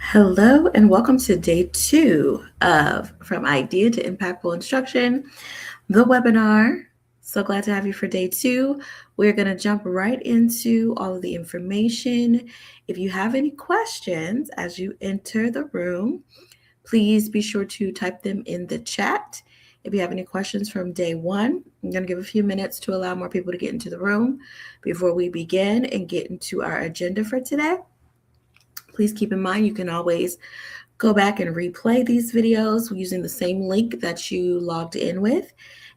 Hello and welcome to day 2 of From Idea to Impactful Instruction, the webinar. So glad to have you for day 2. We're going to jump right into all of the information. If you have any questions as you enter the room, please be sure to type them in the chat. If you have any questions from day 1, I'm going to give a few minutes to allow more people to get into the room before we begin and get into our agenda for today. Please keep in mind you can always go back and replay these videos using the same link that you logged in with,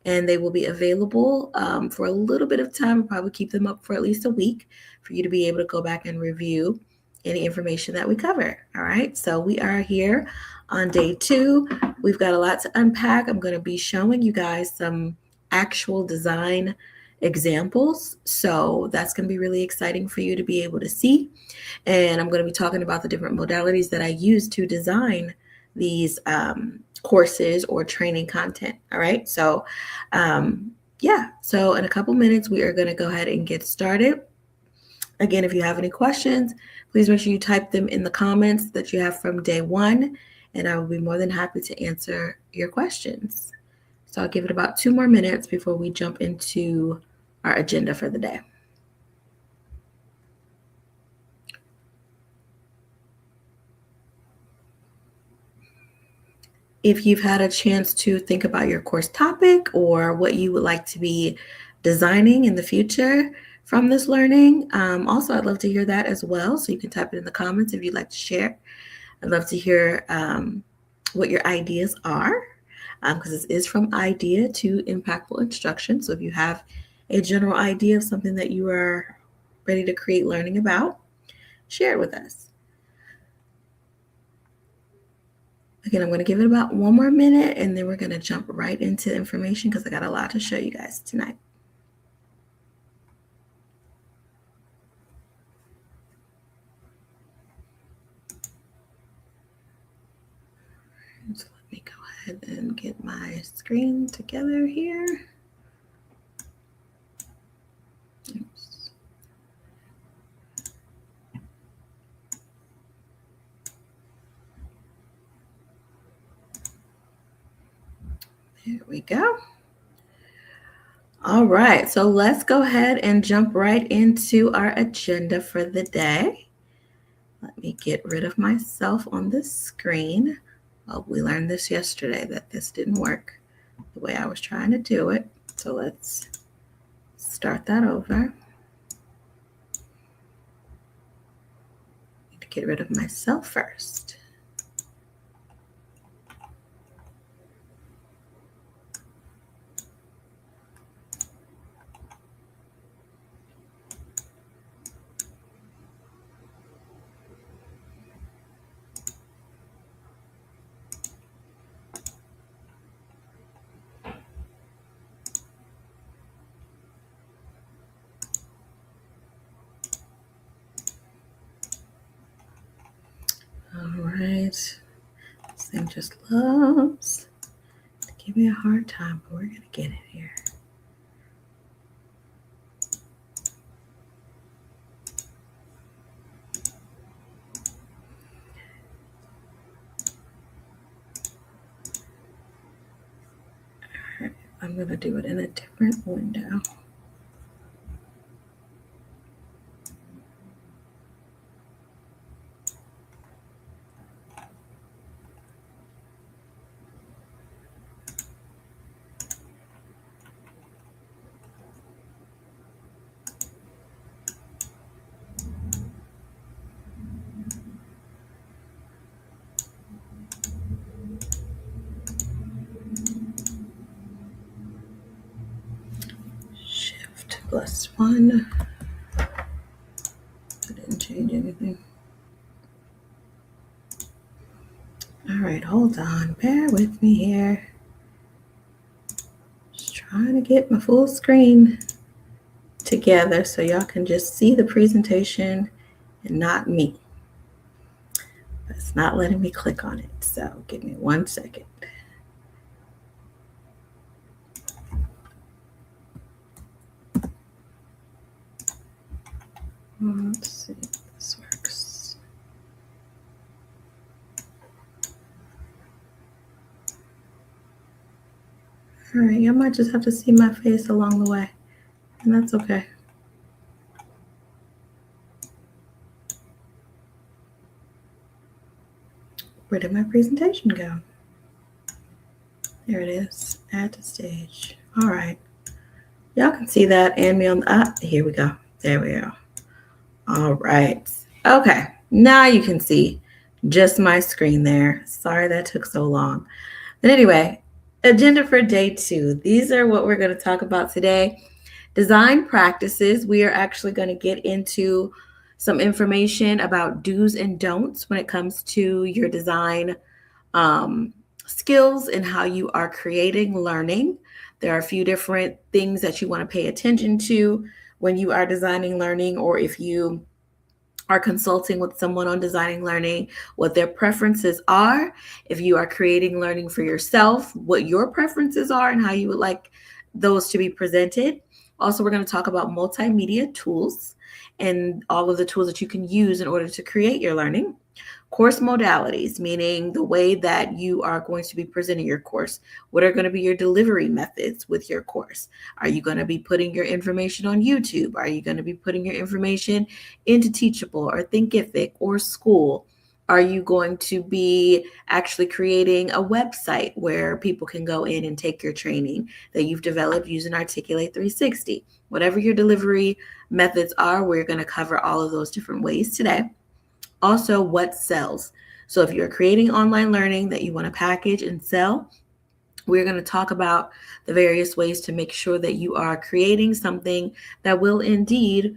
and they will be available for a little bit of time. We'll probably keep them up for at least a week for you to be able to go back and review any information that we cover. All right, so we are here on day 2. We've got a lot to unpack. I'm going to be showing you guys some actual design examples, so that's going to be really exciting for you to be able to see. And I'm going to be talking about the different modalities that I use to design these courses or training content. All right. So, so in a couple minutes, we are going to go ahead and get started. Again, if you have any questions, please make sure you type them in the comments that you have from day 1, and I will be more than happy to answer your questions. So I'll give it about 2 more minutes before we jump into our agenda for the day. If you've had a chance to think about your course topic or what you would like to be designing in the future from this learning, also I'd love to hear that as well. So you can type it in the comments if you'd like to share. I'd love to hear what your ideas are, because this is from idea to impactful instruction. So if you have a general idea of something that you are ready to create learning about, share it with us. Again, I'm going to give it about 1 more minute, and then we're going to jump right into information because I got a lot to show you guys tonight. So let me go ahead and get my screen together here. Oops. There we go. All right, so let's go ahead and jump right into our agenda for the day. Let me get rid of myself on the screen. Well, we learned this yesterday that this didn't work the way I was trying to do it. So let's start that over. Need to get rid of myself first. All right, this thing just loves to give me a hard time, but we're gonna get it here. All right, I'm gonna do it in a different window. +1. I didn't change anything. All right, hold on. Bear with me here. Just trying to get my full screen together so y'all can just see the presentation and not me. But it's not letting me click on it, so give me 1 second. Let's see if this works. All right, you might just have to see my face along the way, and that's okay. Where did my presentation go? There it is, add to stage. All right, y'all can see that and me on here we go. There we go. All right, okay, now you can see just my screen there. Sorry that took so long. But anyway, agenda for day 2. These are what we're going to talk about today. Design practices. We are actually going to get into some information about do's and don'ts when it comes to your design skills and how you are creating learning. There are a few different things that you want to pay attention to when you are designing learning, or if you are consulting with someone on designing learning, what their preferences are. If you are creating learning for yourself, what your preferences are and how you would like those to be presented. Also, we're going to talk about multimedia tools and all of the tools that you can use in order to create your learning. Course modalities, meaning the way that you are going to be presenting your course. What are going to be your delivery methods with your course? Are you going to be putting your information on YouTube? Are you going to be putting your information into Teachable or Thinkific or School? Are you going to be actually creating a website where people can go in and take your training that you've developed using Articulate 360? Whatever your delivery methods are, we're going to cover all of those different ways today. Also, what sells. So if you're creating online learning that you want to package and sell, we're going to talk about the various ways to make sure that you are creating something that will indeed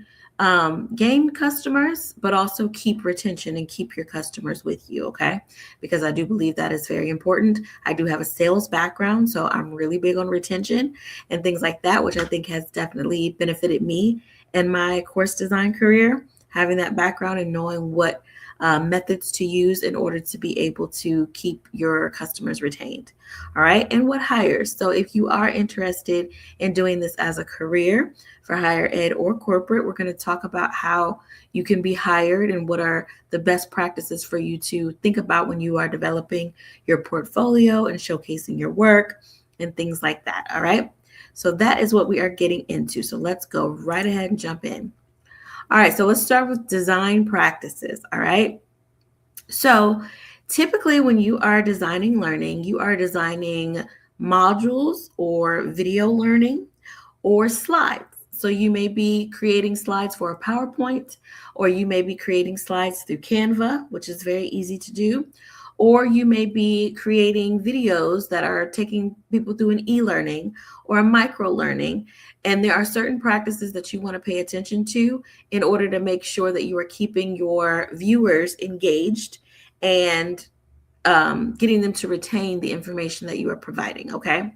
gain customers, but also keep retention and keep your customers with you, okay? Because I do believe that is very important. I do have a sales background, so I'm really big on retention and things like that, which I think has definitely benefited me in my course design career, having that background and knowing what methods to use in order to be able to keep your customers retained. All right. And what hires? So if you are interested in doing this as a career for higher ed or corporate, we're going to talk about how you can be hired and what are the best practices for you to think about when you are developing your portfolio and showcasing your work and things like that. All right. So that is what we are getting into. So let's go right ahead and jump in. All right, so let's start with design practices, all right? So typically when you are designing learning, you are designing modules or video learning or slides. So you may be creating slides for a PowerPoint, or you may be creating slides through Canva, which is very easy to do, or you may be creating videos that are taking people through an e-learning or a micro-learning. And there are certain practices that you want to pay attention to in order to make sure that you are keeping your viewers engaged and getting them to retain the information that you are providing, okay?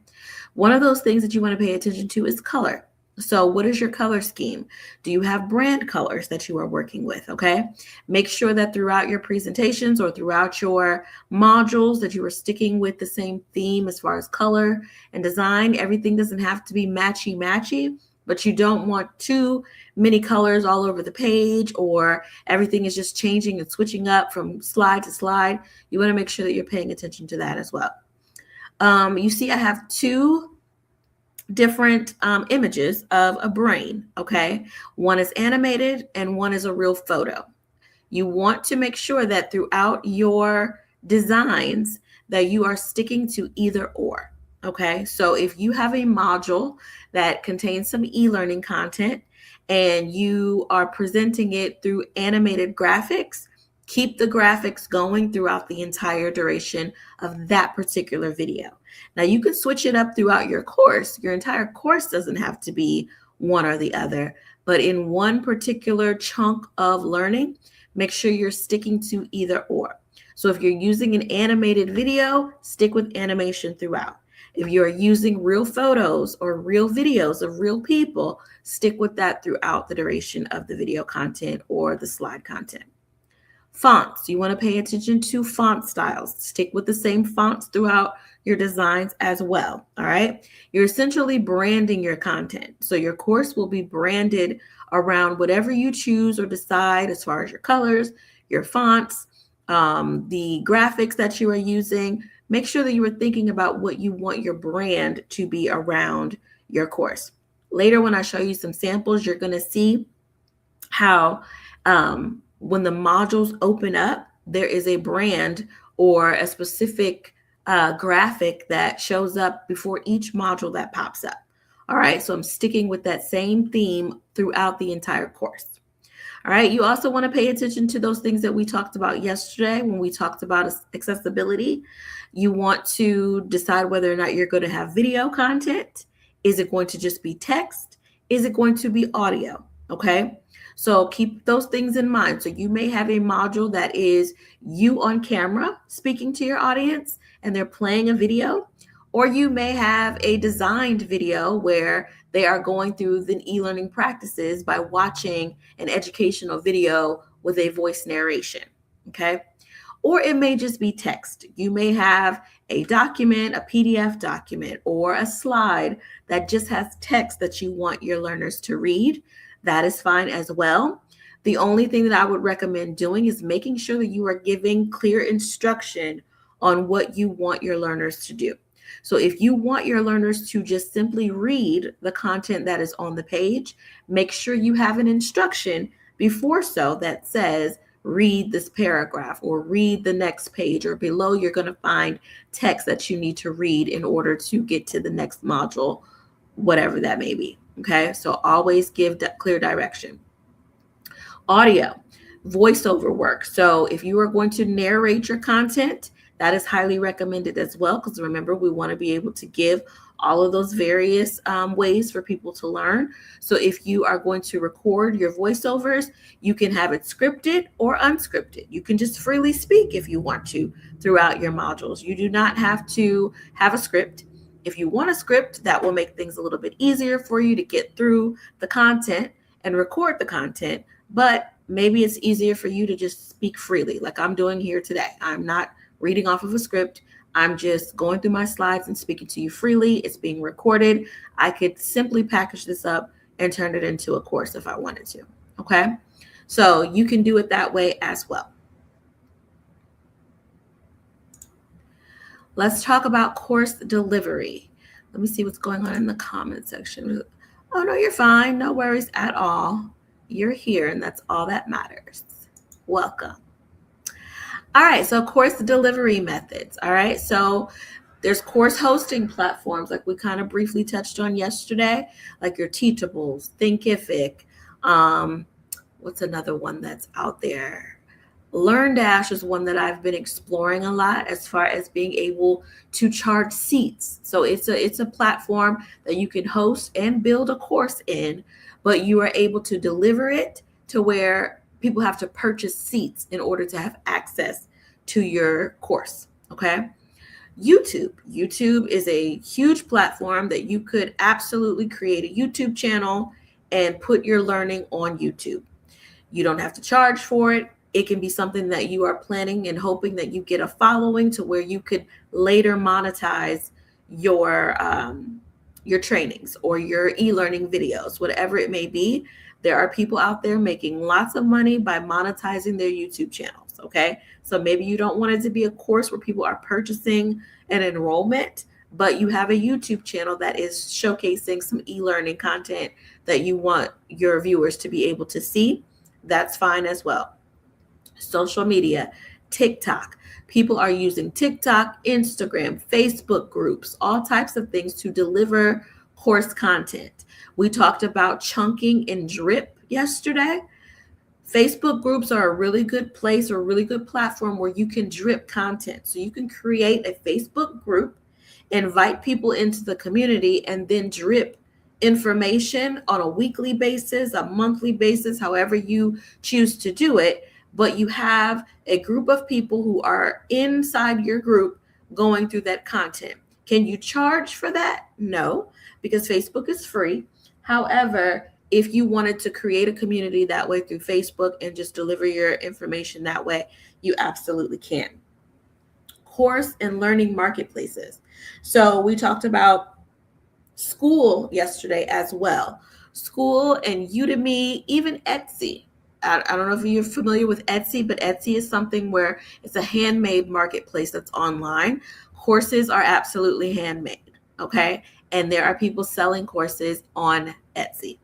One of those things that you want to pay attention to is color. So what is your color scheme? Do you have brand colors that you are working with? Okay. Make sure that throughout your presentations or throughout your modules that you are sticking with the same theme as far as color and design. Everything doesn't have to be matchy, but you don't want too many colors all over the page or everything is just changing and switching up from slide to slide. You want to make sure that you're paying attention to that as well. You see, I have two different images of a brain, okay? One is animated and one is a real photo. You want to make sure that throughout your designs that you are sticking to either or, okay? So if you have a module that contains some e-learning content and you are presenting it through animated graphics, keep the graphics going throughout the entire duration of that particular video. Now you can switch it up throughout your course. Your entire course doesn't have to be one or the other, but in one particular chunk of learning, make sure you're sticking to either or. So if you're using an animated video, stick with animation throughout. If you're using real photos or real videos of real people, stick with that throughout the duration of the video content or the slide content. Fonts, you want to pay attention to font styles. Stick with the same fonts throughout your designs as well, all right? You're essentially branding your content. So your course will be branded around whatever you choose or decide as far as your colors, your fonts, the graphics that you are using. make sure that you are thinking about what you want your brand to be around your course. Later, when I show you some samples, you're going to see how when the modules open up, there is a brand or a specific graphic that shows up before each module that pops up. All right, so I'm sticking with that same theme throughout the entire course. All right, you also want to pay attention to those things that we talked about yesterday when we talked about accessibility. You want to decide whether or not you're going to have video content. Is it going to just be text? Is it going to be audio? Okay, so keep those things in mind. So you may have a module that is you on camera speaking to your audience and they're playing a video, or you may have a designed video where they are going through the e-learning practices by watching an educational video with a voice narration, okay? Or it may just be text. You may have a document, a PDF document, or a slide that just has text that you want your learners to read. That is fine as well. The only thing that I would recommend doing is making sure that you are giving clear instruction on what you want your learners to do. So if you want your learners to just simply read the content that is on the page, make sure you have an instruction before so that says, read this paragraph or read the next page, or below you're going to find text that you need to read in order to get to the next module, whatever that may be. Okay, so always give clear direction. Audio, voiceover work. So if you are going to narrate your content, that is highly recommended as well, because remember, we want to be able to give all of those various ways for people to learn. So if you are going to record your voiceovers, you can have it scripted or unscripted. You can just freely speak if you want to throughout your modules. You do not have to have a script. If you want a script, that will make things a little bit easier for you to get through the content and record the content, but maybe it's easier for you to just speak freely like I'm doing here today. I'm not reading off of a script. I'm just going through my slides and speaking to you freely. It's being recorded. I could simply package this up and turn it into a course if I wanted to. Okay, so you can do it that way as well. Let's talk about course delivery. Let me see what's going on in the comment section. Oh, no, you're fine. No worries at all. You're here, and that's all that matters. Welcome. All right, so course delivery methods. All right, so there's course hosting platforms like we kind of briefly touched on yesterday, like your Teachables, Thinkific. What's another one that's out there? LearnDash is one that I've been exploring a lot as far as being able to charge seats. So it's a platform that you can host and build a course in, but you are able to deliver it to where people have to purchase seats in order to have access to your course. Okay. YouTube is a huge platform that you could absolutely create a YouTube channel and put your learning on YouTube. You don't have to charge for it. It can be something that you are planning and hoping that you get a following to where you could later monetize your trainings or your e-learning videos, whatever it may be. There are people out there making lots of money by monetizing their YouTube channels, okay? So maybe you don't want it to be a course where people are purchasing an enrollment, but you have a YouTube channel that is showcasing some e-learning content that you want your viewers to be able to see. That's fine as well. Social media, TikTok. People are using TikTok, Instagram, Facebook groups, all types of things to deliver course content. We talked about chunking and drip yesterday. Facebook groups are a really good place or a really good platform where you can drip content. So you can create a Facebook group, invite people into the community, and then drip information on a weekly basis, a monthly basis, however you choose to do it. But you have a group of people who are inside your group going through that content. Can you charge for that? No, because Facebook is free. However, if you wanted to create a community that way through Facebook and just deliver your information that way, you absolutely can. Course and learning marketplaces. So we talked about school yesterday as well. School and Udemy, even Etsy. I don't know if you're familiar with Etsy, but Etsy is something where it's a handmade marketplace that's online. Courses are absolutely handmade, okay? And there are people selling courses on Etsy.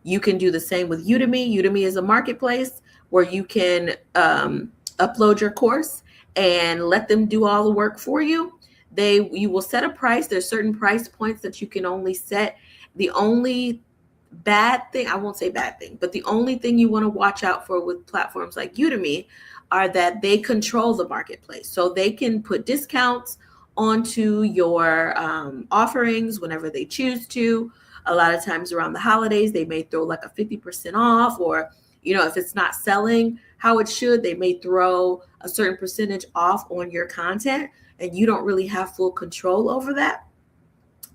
You can do the same with Udemy. Udemy is a marketplace where you can upload your course and let them do all the work for you. You will set a price. There's certain price points that you can only set. The only bad thing, I won't say bad thing, but the only thing you want to watch out for with platforms like Udemy are that they control the marketplace. So they can put discounts onto your offerings whenever they choose to. A lot of times around the holidays, they may throw like a 50% off, or, if it's not selling how it should, they may throw a certain percentage off on your content, and you don't really have full control over that.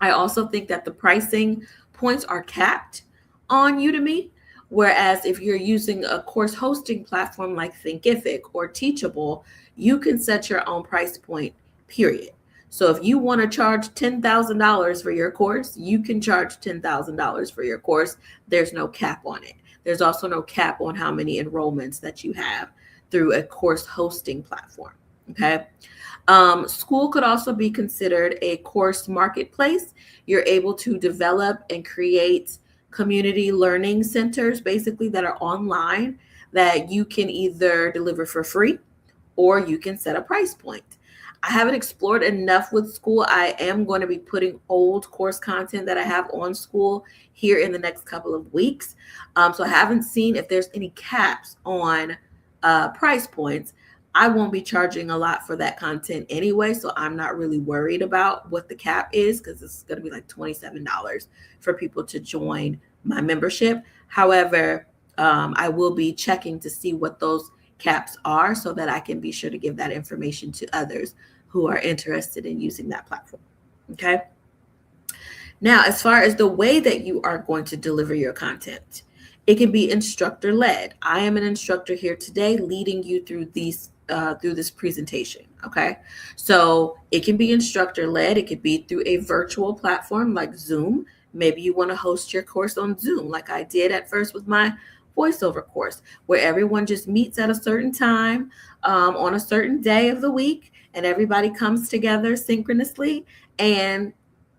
I also think that the pricing points are capped on Udemy. Whereas if you're using a course hosting platform like Thinkific or Teachable, you can set your own price point, period. So if you want to charge $10,000 for your course, you can charge $10,000 for your course. There's no cap on it. There's also no cap on how many enrollments that you have through a course hosting platform. Okay. School could also be considered a course marketplace. You're able to develop and create community learning centers, basically, that are online that you can either deliver for free or you can set a price point. I haven't explored enough with school. I am going to be putting old course content that I have on school here in the next couple of weeks. So I haven't seen if there's any caps on price points. I won't be charging a lot for that content anyway, so I'm not really worried about what the cap is, because it's going to be like $27 for people to join my membership. However, I will be checking to see what those caps are so that I can be sure to give that information to others who are interested in using that platform. Okay. Now, as far as the way that you are going to deliver your content, it can be instructor led. I am an instructor here today leading you through this presentation. Okay. So it can be instructor led. It could be through a virtual platform like Zoom. Maybe you want to host your course on Zoom, like I did at first with my voiceover course, where everyone just meets at a certain time on a certain day of the week, and everybody comes together synchronously and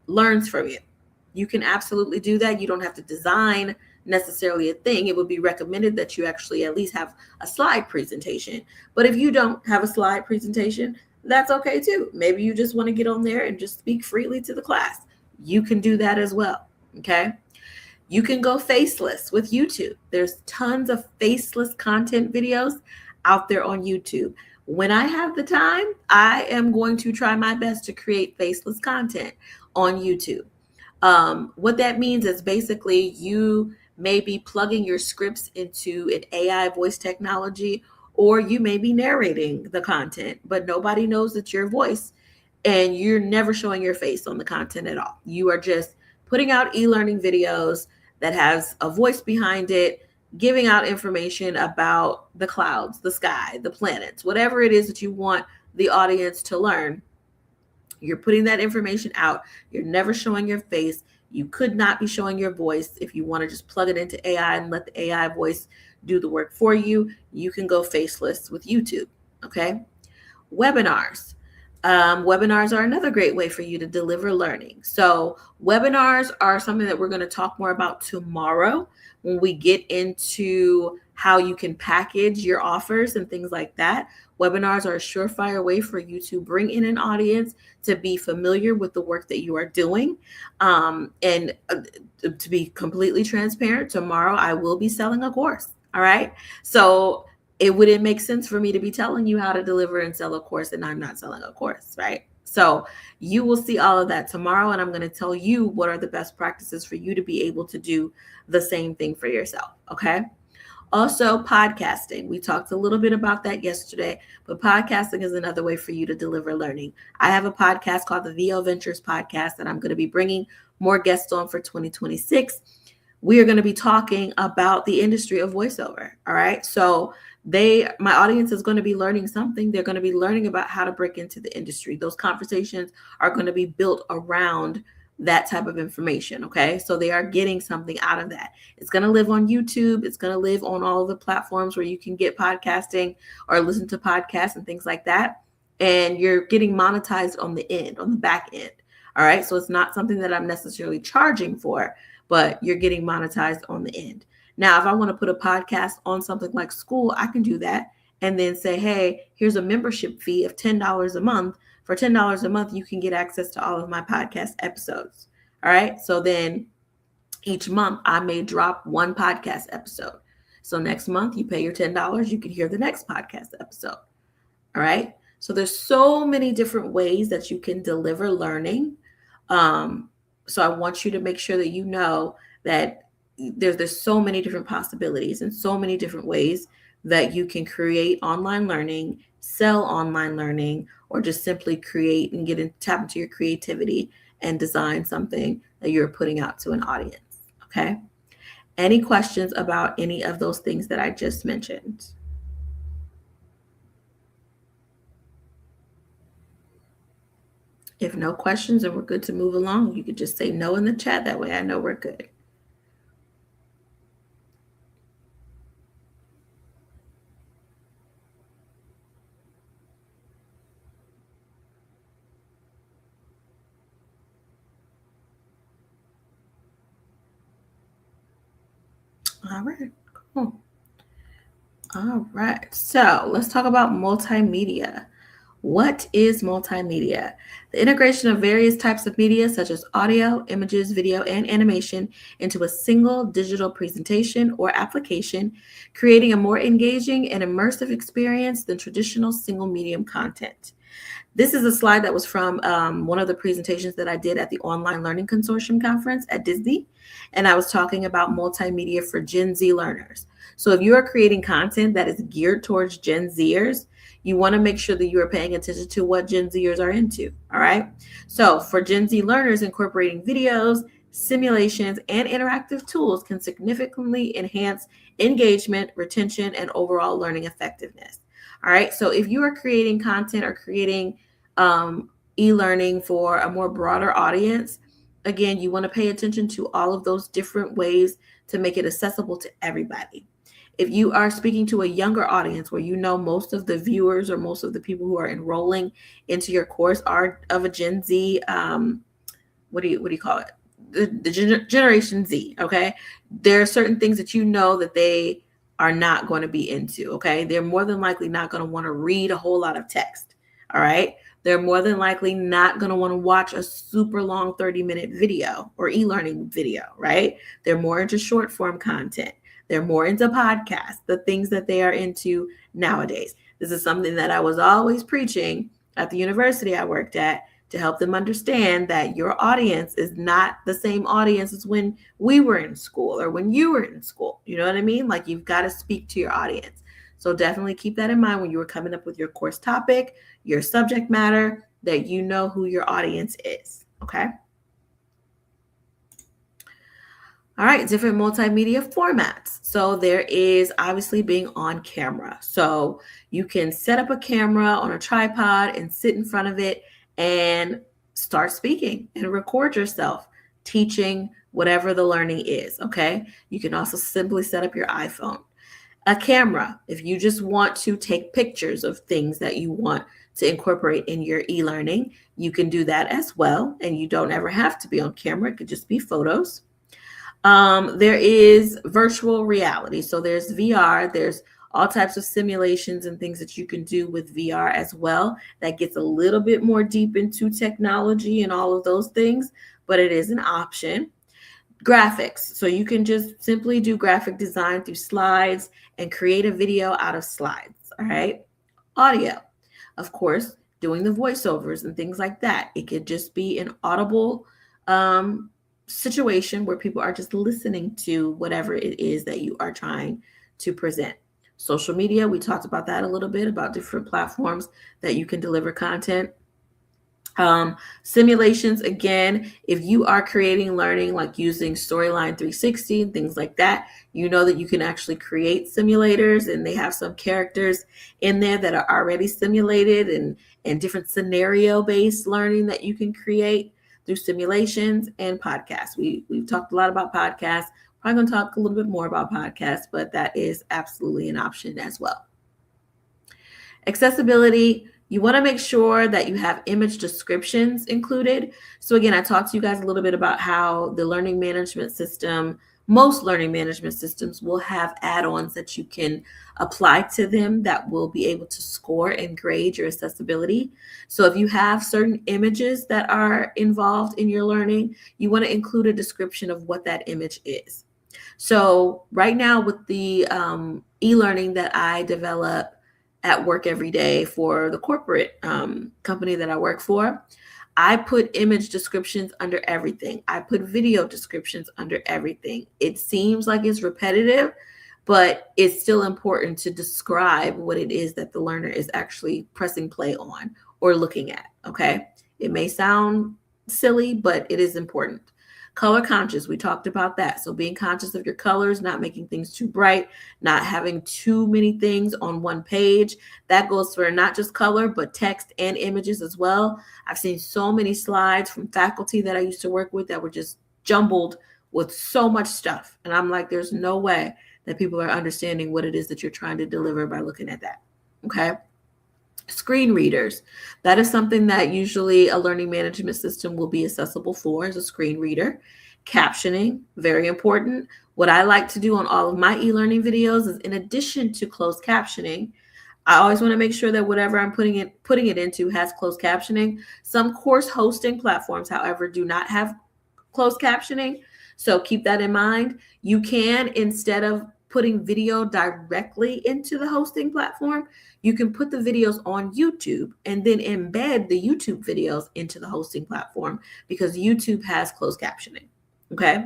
learns from you. You can absolutely do that. You don't have to design necessarily a thing. It would be recommended that you actually at least have a slide presentation. But if you don't have a slide presentation, that's okay too. Maybe you just want to get on there and just speak freely to the class. You can do that as well. Okay. You can go faceless with YouTube. There's tons of faceless content videos out there on YouTube. When I have the time, I am going to try my best to create faceless content on YouTube. What that means is basically you may be plugging your scripts into an AI voice technology, or you may be narrating the content, but nobody knows it's your voice, and you're never showing your face on the content at all. You are just putting out e-learning videos that has a voice behind it, giving out information about the clouds, the sky, the planets, whatever it is that you want the audience to learn. You're putting that information out. You're never showing your face. You could not be showing your voice. If you want to just plug it into AI and let the AI voice do the work for you, you can go faceless with YouTube. Okay. Webinars. Webinars are another great way for you to deliver learning. So webinars are something that we're going to talk more about tomorrow when we get into how you can package your offers and things like that. Webinars are a surefire way for you to bring in an audience to be familiar with the work that you are doing. And to be completely transparent, tomorrow I will be selling a course. All right. So it wouldn't make sense for me to be telling you how to deliver and sell a course, and I'm not selling a course, right? So you will see all of that tomorrow, and I'm going to tell you what are the best practices for you to be able to do the same thing for yourself, okay? Also, podcasting. We talked a little bit about that yesterday, but podcasting is another way for you to deliver learning. I have a podcast called the VO Ventures Podcast that I'm going to be bringing more guests on for 2026. We are going to be talking about the industry of voiceover, all right? So my audience is going to be learning something. They're going to be learning about how to break into the industry. Those conversations are going to be built around that type of information. Okay. So they are getting something out of that. It's going to live on YouTube. It's going to live on all of the platforms where you can get podcasting or listen to podcasts and things like that. and you're getting monetized on the end, on the back end. All right. So it's not something that I'm necessarily charging for, but you're getting monetized on the end. Now, if I want to put a podcast on something like school, I can do that and then say, hey, here's a membership fee of $10 a month. For $10 a month, you can get access to all of my podcast episodes. All right. So then each month I may drop one podcast episode. So next month you pay your $10, you can hear the next podcast episode. All right. So there's so many different ways that you can deliver learning. So I want you to make sure that you know that there's so many different possibilities and so many different ways that you can create online learning, sell online learning, or just simply create and tap into your creativity and design something that you're putting out to an audience. Okay. Any questions about any of those things that I just mentioned? If no questions and we're good to move along, you could just say no in the chat. That way I know we're good. All right, cool. All right, so let's talk about multimedia. What is multimedia? The integration of various types of media, such as audio, images, video, and animation, into a single digital presentation or application, creating a more engaging and immersive experience than traditional single medium content. This is a slide that was from one of the presentations that I did at the Online Learning Consortium conference at Disney. And I was talking about multimedia for Gen Z learners. So if you are creating content that is geared towards Gen Zers, you want to make sure that you are paying attention to what Gen Zers are into. All right. So for Gen Z learners, incorporating videos, simulations, and interactive tools can significantly enhance engagement, retention, and overall learning effectiveness. All right. So if you are creating content or creating e-learning for a more broader audience, again, you want to pay attention to all of those different ways to make it accessible to everybody. If you are speaking to a younger audience where you know most of the viewers or most of the people who are enrolling into your course are of a Gen Z, what do you call it? The Generation Z. Okay. There are certain things that you know that they are not going to be into. Okay. They're more than likely not going to want to read a whole lot of text. All right. They're more than likely not going to want to watch a super long 30-minute video or e-learning video, right? They're more into short form content. They're more into podcasts, the things that they are into nowadays. This is something that I was always preaching at the university I worked at, to help them understand that your audience is not the same audience as when we were in school or when you were in school. You know what I mean? Like, you've got to speak to your audience. So definitely keep that in mind when you were coming up with your course topic, your subject matter, that you know who your audience is. Okay. All right, different multimedia formats. So there is obviously being on camera. So you can set up a camera on a tripod and sit in front of it and start speaking and record yourself teaching whatever the learning is. Okay. You can also simply set up your iPhone. A camera, if you just want to take pictures of things that you want to incorporate in your e-learning, you can do that as well. And you don't ever have to be on camera. It could just be photos. There is virtual reality. So there's VR, there's all types of simulations and things that you can do with VR as well. That gets a little bit more deep into technology and all of those things, but it is an option. Graphics. So you can just simply do graphic design through slides and create a video out of slides. All right. Audio, of course, doing the voiceovers and things like that. It could just be an audible situation where people are just listening to whatever it is that you are trying to present. Social media, we talked about that a little bit, about different platforms that you can deliver content. Simulations, again, if you are creating learning like using Storyline 360 and things like that, you know that you can actually create simulators, and they have some characters in there that are already simulated, and different scenario-based learning that you can create through simulations and podcasts. We've talked a lot about podcasts. Probably going to talk a little bit more about podcasts, but that is absolutely an option as well. Accessibility, You want to make sure that you have image descriptions included. So again, I talked to you guys a little bit about how the learning management system, most learning management systems will have add-ons that you can apply to them that will be able to score and grade your accessibility. So if you have certain images that are involved in your learning, you want to include a description of what that image is. So right now with the e-learning that I develop at work every day for the corporate company that I work for, I put image descriptions under everything. I put video descriptions under everything. It seems like it's repetitive, but it's still important to describe what it is that the learner is actually pressing play on or looking at, okay? It may sound silly, but it is important. Color conscious, we talked about that. So being conscious of your colors, not making things too bright, not having too many things on one page. That goes for not just color, but text and images as well. I've seen so many slides from faculty that I used to work with that were just jumbled with so much stuff. And I'm like, there's no way that people are understanding what it is that you're trying to deliver by looking at that. Okay. Screen readers. That is something that usually a learning management system will be accessible for as a screen reader. Captioning, very important. What I like to do on all of my e-learning videos is, in addition to closed captioning, I always want to make sure that whatever I'm putting it into has closed captioning. Some course hosting platforms, however, do not have closed captioning. So keep that in mind. You can, instead of putting video directly into the hosting platform, you can put the videos on YouTube and then embed the YouTube videos into the hosting platform because YouTube has closed captioning. Okay.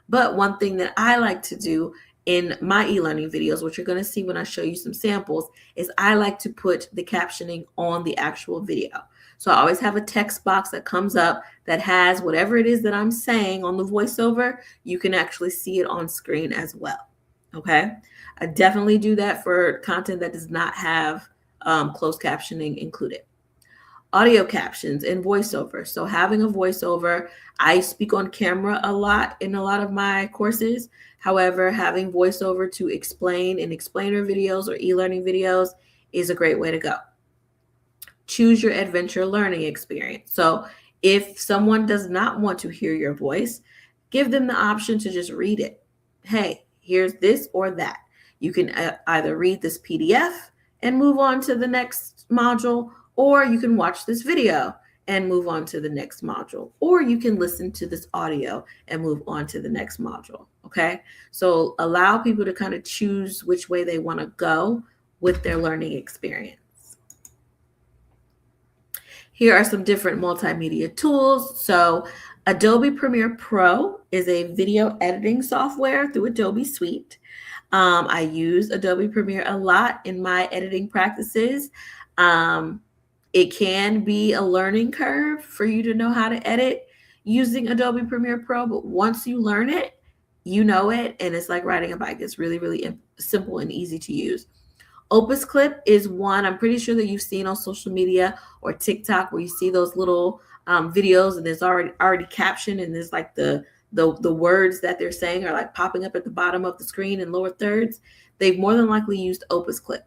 But one thing that I like to do in my e-learning videos, which you're going to see when I show you some samples, is I like to put the captioning on the actual video. So I always have a text box that comes up that has whatever it is that I'm saying on the voiceover. You can actually see it on screen as well. Okay. I definitely do that for content that does not have closed captioning included. Audio captions and voiceover. So having a voiceover, I speak on camera a lot in a lot of my courses. However, having voiceover to explain in explainer videos or e-learning videos is a great way to go. Choose your adventure learning experience. So if someone does not want to hear your voice, give them the option to just read it. Hey, here's this or that. You can either read this PDF and move on to the next module, or you can watch this video and move on to the next module, or you can listen to this audio and move on to the next module. Okay. So allow people to kind of choose which way they want to go with their learning experience. Here are some different multimedia tools. So Adobe Premiere Pro is a video editing software through Adobe Suite. I use Adobe Premiere a lot in my editing practices. It can be a learning curve for you to know how to edit using Adobe Premiere Pro, but once you learn it, you know it, and it's like riding a bike. It's really, really simple and easy to use. Opus Clip is one I'm pretty sure that you've seen on social media or TikTok, where you see those little videos and there's already captioned, and there's like the words that they're saying are like popping up at the bottom of the screen in lower thirds. They've more than likely used Opus Clip.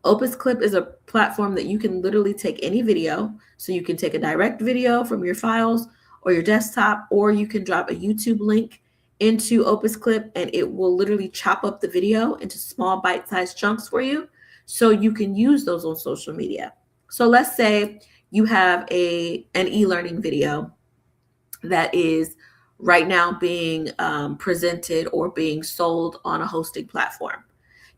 Opus Clip is a platform that you can literally take any video. So you can take a direct video from your files or your desktop, or you can drop a YouTube link into Opus Clip and it will literally chop up the video into small bite-sized chunks for you, so you can use those on social media. So let's say you have an e-learning video that is right now being presented or being sold on a hosting platform.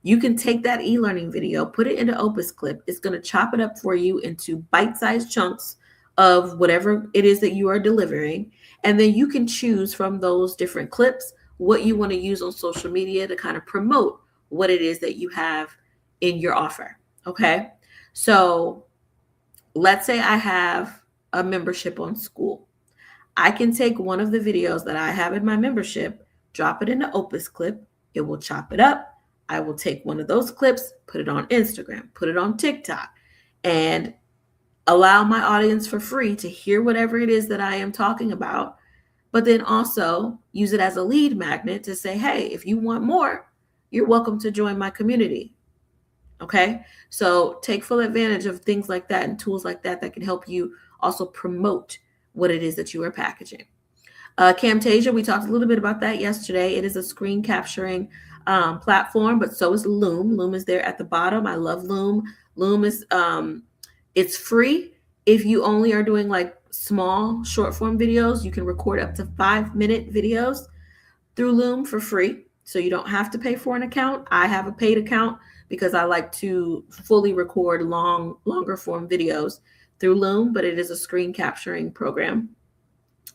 You can take that e-learning video, put it into Opus Clip. It's going to chop it up for you into bite-sized chunks of whatever it is that you are delivering. And then you can choose from those different clips what you want to use on social media to kind of promote what it is that you have in your offer. Okay. So let's say I have a membership on school. I can take one of the videos that I have in my membership, drop it into Opus Clip. It will chop it up. I will take one of those clips, put it on Instagram, put it on TikTok, and allow my audience for free to hear whatever it is that I am talking about, but then also use it as a lead magnet to say, hey, if you want more, you're welcome to join my community. Okay. So take full advantage of things like that and tools like that that can help you also promote what it is that you are packaging. Camtasia, we talked a little bit about that yesterday. It is a screen capturing platform, but so is Loom. Loom is there at the bottom. I love Loom. Loom is it's free. If you only are doing like small short form videos, you can record up to 5-minute videos through Loom for free. So you don't have to pay for an account. I have a paid account because I like to fully record longer form videos through Loom, but it is a screen capturing program.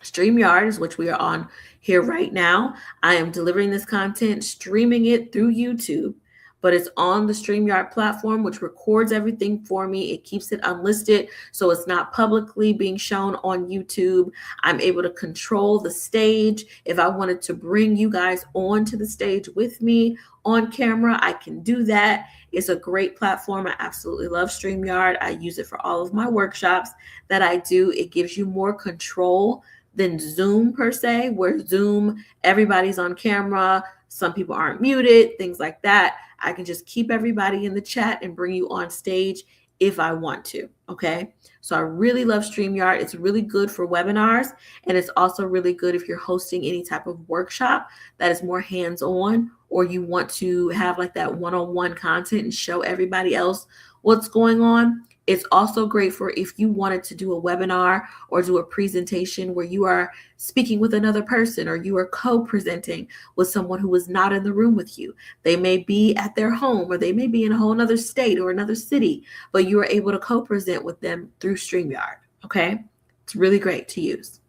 StreamYard is which we are on here right now. I am delivering this content, streaming it through YouTube, but it's on the StreamYard platform, which records everything for me. It keeps it unlisted, so it's not publicly being shown on YouTube. I'm able to control the stage. If I wanted to bring you guys onto the stage with me on camera, I can do that. It's a great platform. I absolutely love StreamYard. I use it for all of my workshops that I do. It gives you more control than Zoom per se, where Zoom, everybody's on camera, some people aren't muted, things like that. I can just keep everybody in the chat and bring you on stage if I want to. Okay. So I really love StreamYard. It's really good for webinars. And it's also really good if you're hosting any type of workshop that is more hands-on, or you want to have like that one-on-one content and show everybody else what's going on. It's also great for if you wanted to do a webinar or do a presentation where you are speaking with another person, or you are co-presenting with someone who is not in the room with you. They may be at their home, or they may be in a whole other state or another city, but you are able to co-present with them through StreamYard. Okay. It's really great to use.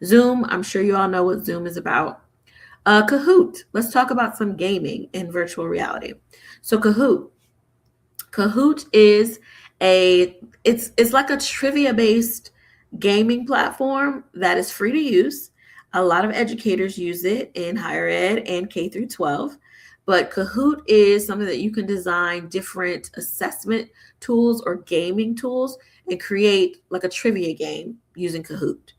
Zoom, I'm sure you all know what Zoom is about. Kahoot, let's talk about some gaming in virtual reality. So Kahoot is it's like a trivia based gaming platform that is free to use. A lot of educators use it in higher ed and K through 12. But Kahoot is something that you can design different assessment tools or gaming tools and create like a trivia game using Kahoot.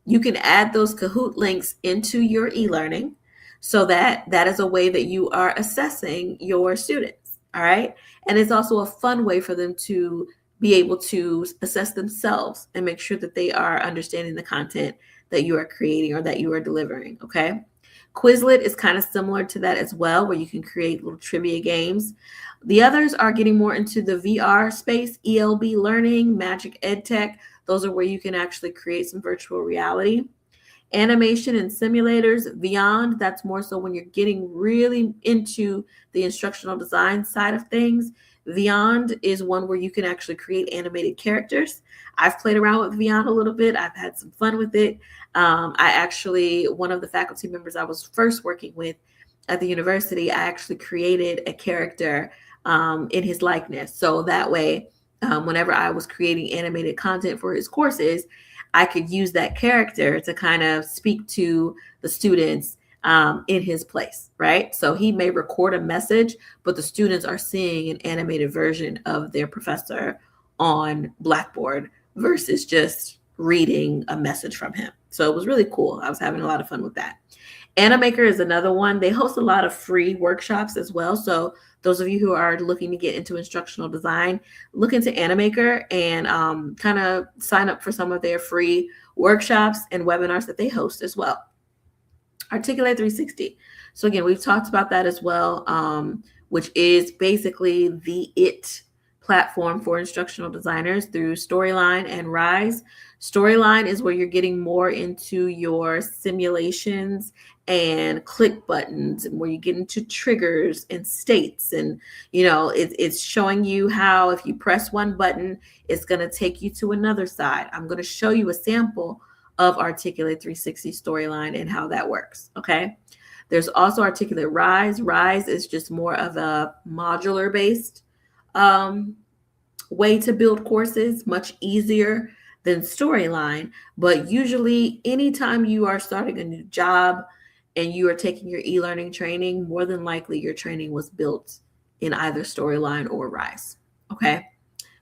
You can add those Kahoot links into your e-learning, so that is a way that you are assessing your students. All right. And it's also a fun way for them to be able to assess themselves and make sure that they are understanding the content that you are creating or that you are delivering. Okay. Quizlet is kind of similar to that as well, where you can create little trivia games. The others are getting more into the VR space, ELB learning, Magic EdTech. Those are where you can actually create some virtual reality. Animation and simulators, Beyond, that's more so when you're getting really into the instructional design side of things. Beyond is one where you can actually create animated characters. I've played around with Beyond a little bit. I've had some fun with it. One of the faculty members I was first working with at the university, I actually created a character in his likeness. So that way, whenever I was creating animated content for his courses, I could use that character to kind of speak to the students in his place, right? So he may record a message, but the students are seeing an animated version of their professor on Blackboard versus just reading a message from him. So it was really cool. I was having a lot of fun with that. Animaker is another one. They host a lot of free workshops as well. So those of you who are looking to get into instructional design, look into Animaker and kind of sign up for some of their free workshops and webinars that they host as well. Articulate 360. So again, we've talked about that as well, which is basically the IT platform for instructional designers through Storyline and Rise. Storyline is where you're getting more into your simulations and click buttons, and where you get into triggers and states, and it's showing you how if you press one button, it's going to take you to another side. I'm going to show you a sample of Articulate 360 Storyline and how that works. Okay. There's also Articulate Rise. Rise is just more of a modular based way to build courses, much easier than Storyline. But usually anytime you are starting a new job and you are taking your e-learning training, more than likely your training was built in either Storyline or Rise. Okay.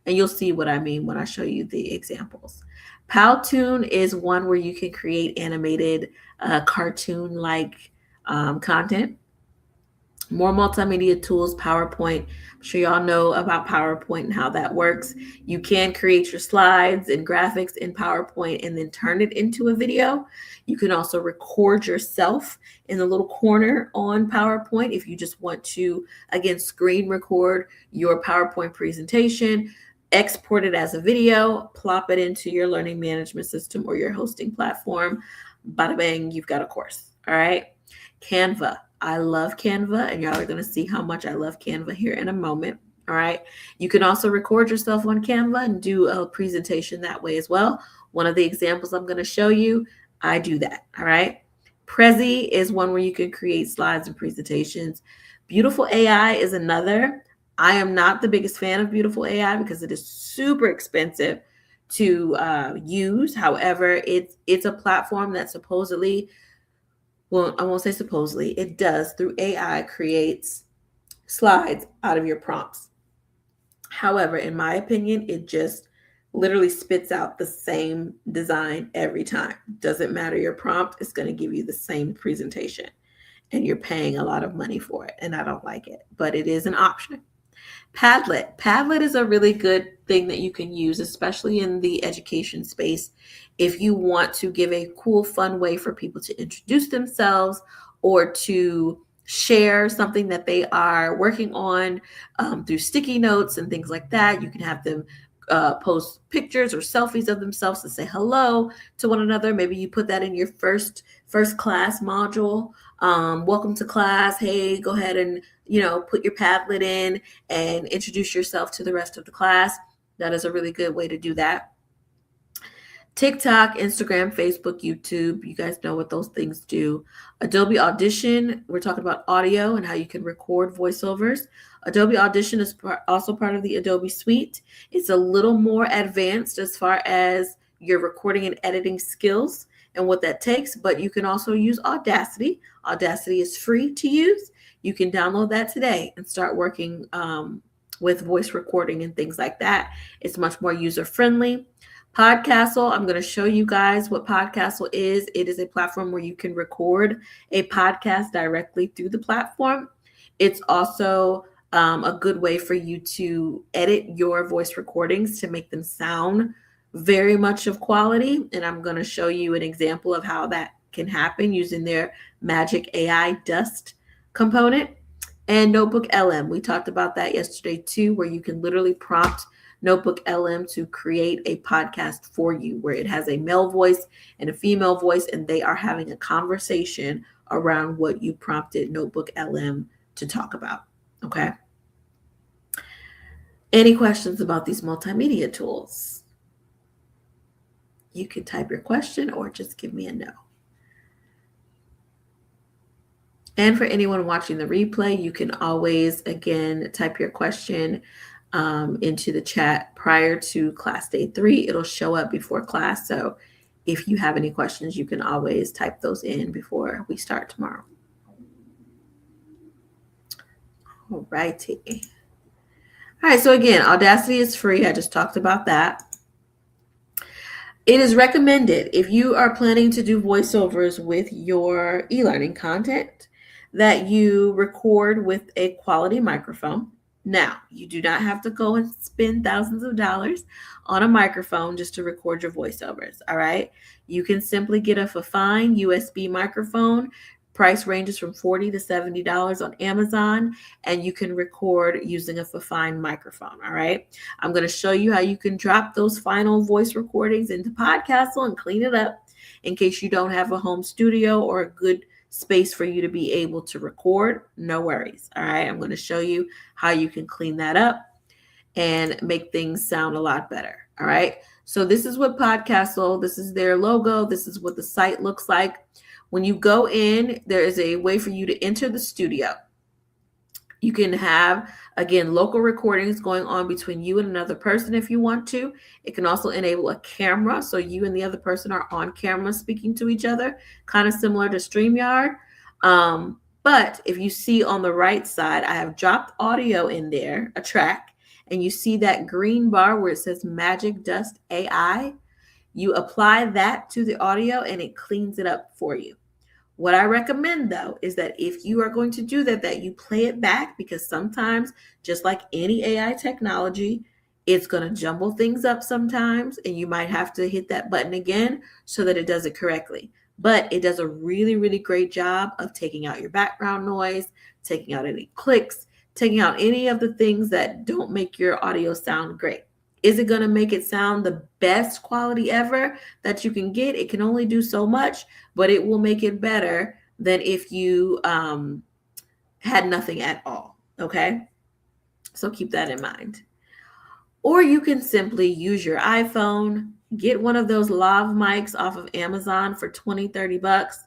And you'll see what I mean when I show you the examples. Powtoon is one where you can create animated cartoon-like content. More multimedia tools, PowerPoint. I'm sure y'all know about PowerPoint and how that works. You can create your slides and graphics in PowerPoint and then turn it into a video. You can also record yourself in the little corner on PowerPoint if you just want to, again, screen record your PowerPoint presentation, export it as a video, plop it into your learning management system or your hosting platform. Bada bang, you've got a course. All right. Canva. I love Canva, and y'all are going to see how much I love Canva here in a moment. All right. You can also record yourself on Canva and do a presentation that way as well. One of the examples I'm going to show you, I do that. All right. Prezi is one where you can create slides and presentations. Beautiful AI is another. I am not the biggest fan of Beautiful AI because it is super expensive to use. However, it's a platform that supposedly, well, I won't say supposedly, it does through AI creates slides out of your prompts. However, in my opinion, it just literally spits out the same design every time. Doesn't matter your prompt, it's going to give you the same presentation. And you're paying a lot of money for it. And I don't like it, but it is an option. Padlet. Padlet is a really good thing that you can use, especially in the education space, if you want to give a cool, fun way for people to introduce themselves or to share something that they are working on through sticky notes and things like that. You can have them post pictures or selfies of themselves to say hello to one another. Maybe you put that in your first class module. Welcome to class. Hey, go ahead and put your Padlet in and introduce yourself to the rest of the class. That is a really good way to do that. TikTok, Instagram, Facebook, YouTube, you guys know what those things do. Adobe Audition, we're talking about audio and how you can record voiceovers. Adobe Audition is also part of the Adobe Suite. It's a little more advanced as far as your recording and editing skills and what that takes, but you can also use Audacity. Audacity is free to use. You can download that today and start working with voice recording and things like that. It's much more user-friendly. Podcastle, I'm going to show you guys what Podcastle is. It is a platform where you can record a podcast directly through the platform. It's also a good way for you to edit your voice recordings to make them sound very much of quality. And I'm going to show you an example of how that can happen using their Magic AI Dust component. And Notebook LM, we talked about that yesterday too, where you can literally prompt Notebook LM to create a podcast for you, where it has a male voice and a female voice, and they are having a conversation around what you prompted Notebook LM to talk about. Okay. Any questions about these multimedia tools? You can type your question or just give me a no. And for anyone watching the replay, you can always, again, type your question into the chat prior to class day 3. It'll show up before class. So if you have any questions, you can always type those in before we start tomorrow. All righty. All right. So again, Audacity is free. I just talked about that. It is recommended if you are planning to do voiceovers with your e-learning content that you record with a quality microphone. Now, you do not have to go and spend thousands of dollars on a microphone just to record your voiceovers, all right? You can simply get a fine USB microphone. Price ranges from $40 to $70 on Amazon, and you can record using a fine microphone, all right? I'm going to show you how you can drop those final voice recordings into Podcastle and clean it up in case you don't have a home studio or a good space for you to be able to record. No worries. All right. I'm going to show you how you can clean that up and make things sound a lot better. All right. So this is what Podcastle, this is their logo. This is what the site looks like. When you go in, there is a way for you to enter the studio. You can have, again, local recordings going on between you and another person if you want to. It can also enable a camera, so you and the other person are on camera speaking to each other, kind of similar to StreamYard. But if you see on the right side, I have dropped audio in there, a track, and you see that green bar where it says Magic Dust AI. You apply that to the audio and it cleans it up for you. What I recommend though is that if you are going to do that, that you play it back, because sometimes, just like any AI technology, it's going to jumble things up sometimes, and you might have to hit that button again so that it does it correctly. But it does a really, really great job of taking out your background noise, taking out any clicks, taking out any of the things that don't make your audio sound great. Is it going to make it sound the best quality ever that you can get? It can only do so much, but it will make it better than if you had nothing at all. Okay. So keep that in mind. Or you can simply use your iPhone, get one of those lav mics off of Amazon for 20, 30 bucks,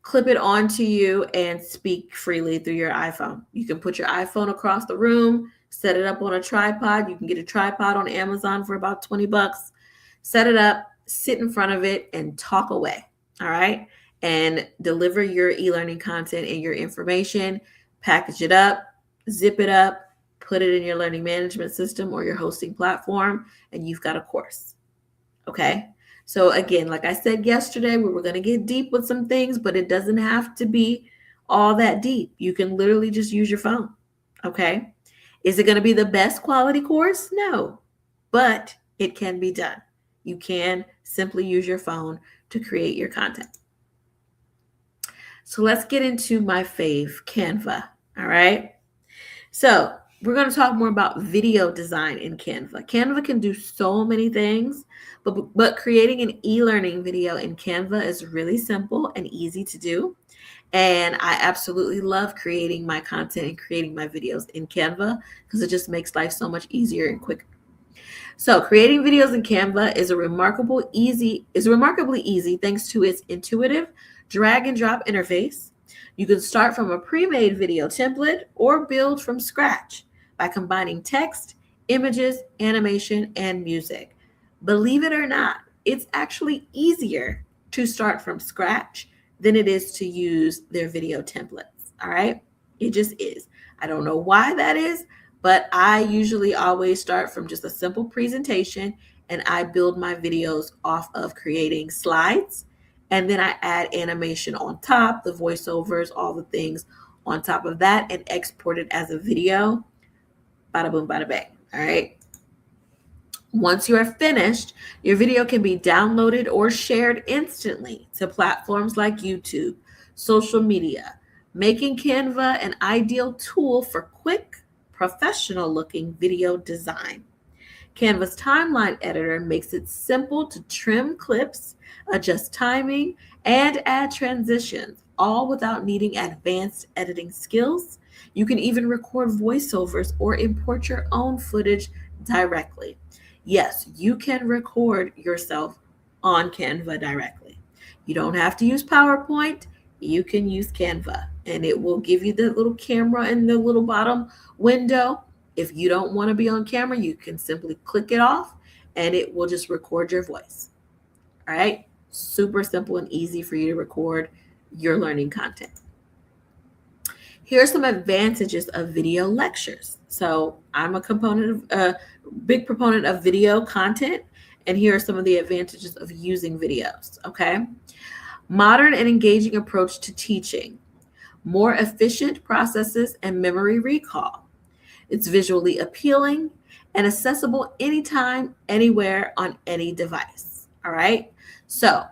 clip it onto you, and speak freely through your iPhone. You can put your iPhone across the room, set it up on a tripod. You can get a tripod on Amazon for about 20 bucks. Set it up, sit in front of it, and talk away. All right. And deliver your e-learning content and your information, package it up, zip it up, put it in your learning management system or your hosting platform, and you've got a course. Okay. So again, like I said yesterday, we were going to get deep with some things, but it doesn't have to be all that deep. You can literally just use your phone. Okay. Is it going to be the best quality course? No, but it can be done. You can simply use your phone to create your content. So let's get into my fave, Canva. All right. So we're going to talk more about video design in Canva. Canva can do so many things, but creating an e-learning video in Canva is really simple and easy to do. And I absolutely love creating my content and creating my videos in Canva because it just makes life so much easier and quicker. So creating videos in Canva is remarkably easy thanks to its intuitive drag and drop interface. You can start from a pre-made video template or build from scratch by combining text, images, animation, and music. Believe it or not, it's actually easier to start from scratch than it is to use their video templates. All right. It just is. I don't know why that is, but I usually always start from just a simple presentation and I build my videos off of creating slides. And then I add animation on top, the voiceovers, all the things on top of that, and export it as a video. Bada boom, bada bang. All right. Once you are finished, your video can be downloaded or shared instantly to platforms like YouTube, social media, making Canva an ideal tool for quick, professional-looking video design. Canva's timeline editor makes it simple to trim clips, adjust timing, and add transitions, all without needing advanced editing skills. You can even record voiceovers or import your own footage directly. Yes, you can record yourself on Canva directly. You don't have to use PowerPoint. You can use Canva, and it will give you the little camera in the little bottom window. If you don't want to be on camera, you can simply click it off, and it will just record your voice. All right? Super simple and easy for you to record your learning content. Here are some advantages of video lectures. So I'm a big proponent of video content, and here are some of the advantages of using videos, okay? Modern and engaging approach to teaching, more efficient processes and memory recall. It's visually appealing and accessible anytime, anywhere, on any device, all right? So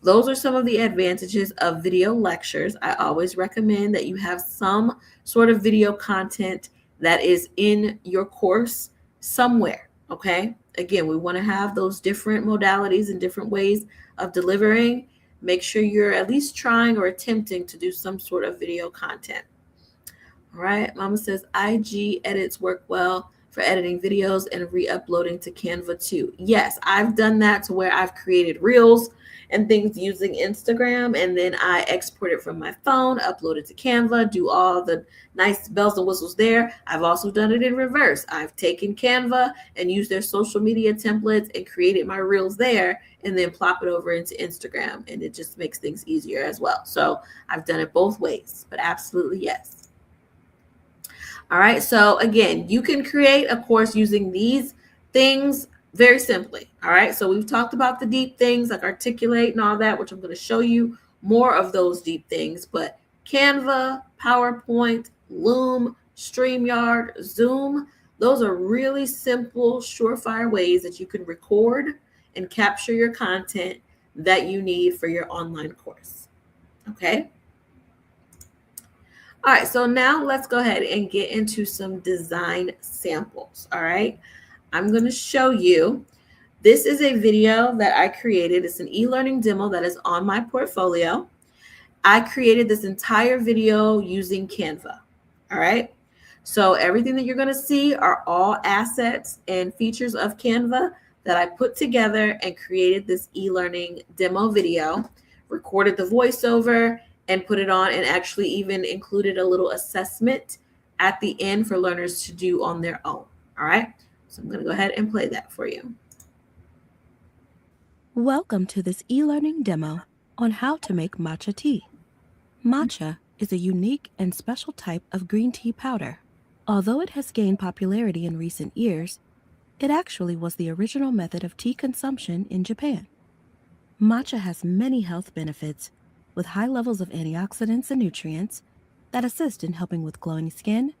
those are some of the advantages of video lectures. I always recommend that you have some sort of video content that is in your course somewhere, okay? Again, we want to have those different modalities and different ways of delivering. Make sure you're at least trying or attempting to do some sort of video content. All right, Mama says IG edits work well for editing videos and re-uploading to Canva too. Yes, I've done that to where I've created reels and things using Instagram, and then I export it from my phone, upload it to Canva, do all the nice bells and whistles there. I've also done it in reverse. I've taken Canva and used their social media templates and created my reels there, and then plop it over into Instagram, and it just makes things easier as well. So I've done it both ways, but absolutely yes. All right, so again, you can create a course using these things very simply. All right, so we've talked about the deep things like articulate and all that, which I'm going to show you more of those deep things, but Canva, PowerPoint, Loom, StreamYard, Zoom, those are really simple, surefire ways that you can record and capture your content that you need for your online course. Okay. All right, so now let's go ahead and get into some design samples. All right, I'm going to show you. This is a video that I created. It's an e-learning demo that is on my portfolio. I created this entire video using Canva. All right, so everything that you're going to see are all assets and features of Canva that I put together and created this e-learning demo video, recorded the voiceover, and put it on, and actually even included a little assessment at the end for learners to do on their own. All right, so I'm going to go ahead and play that for you. Welcome to this e-learning demo on how to make matcha tea. Matcha is a unique and special type of green tea powder. Although it has gained popularity in recent years, it actually was the original method of tea consumption in Japan. Matcha has many health benefits with high levels of antioxidants and nutrients that assist in helping with glowing skin,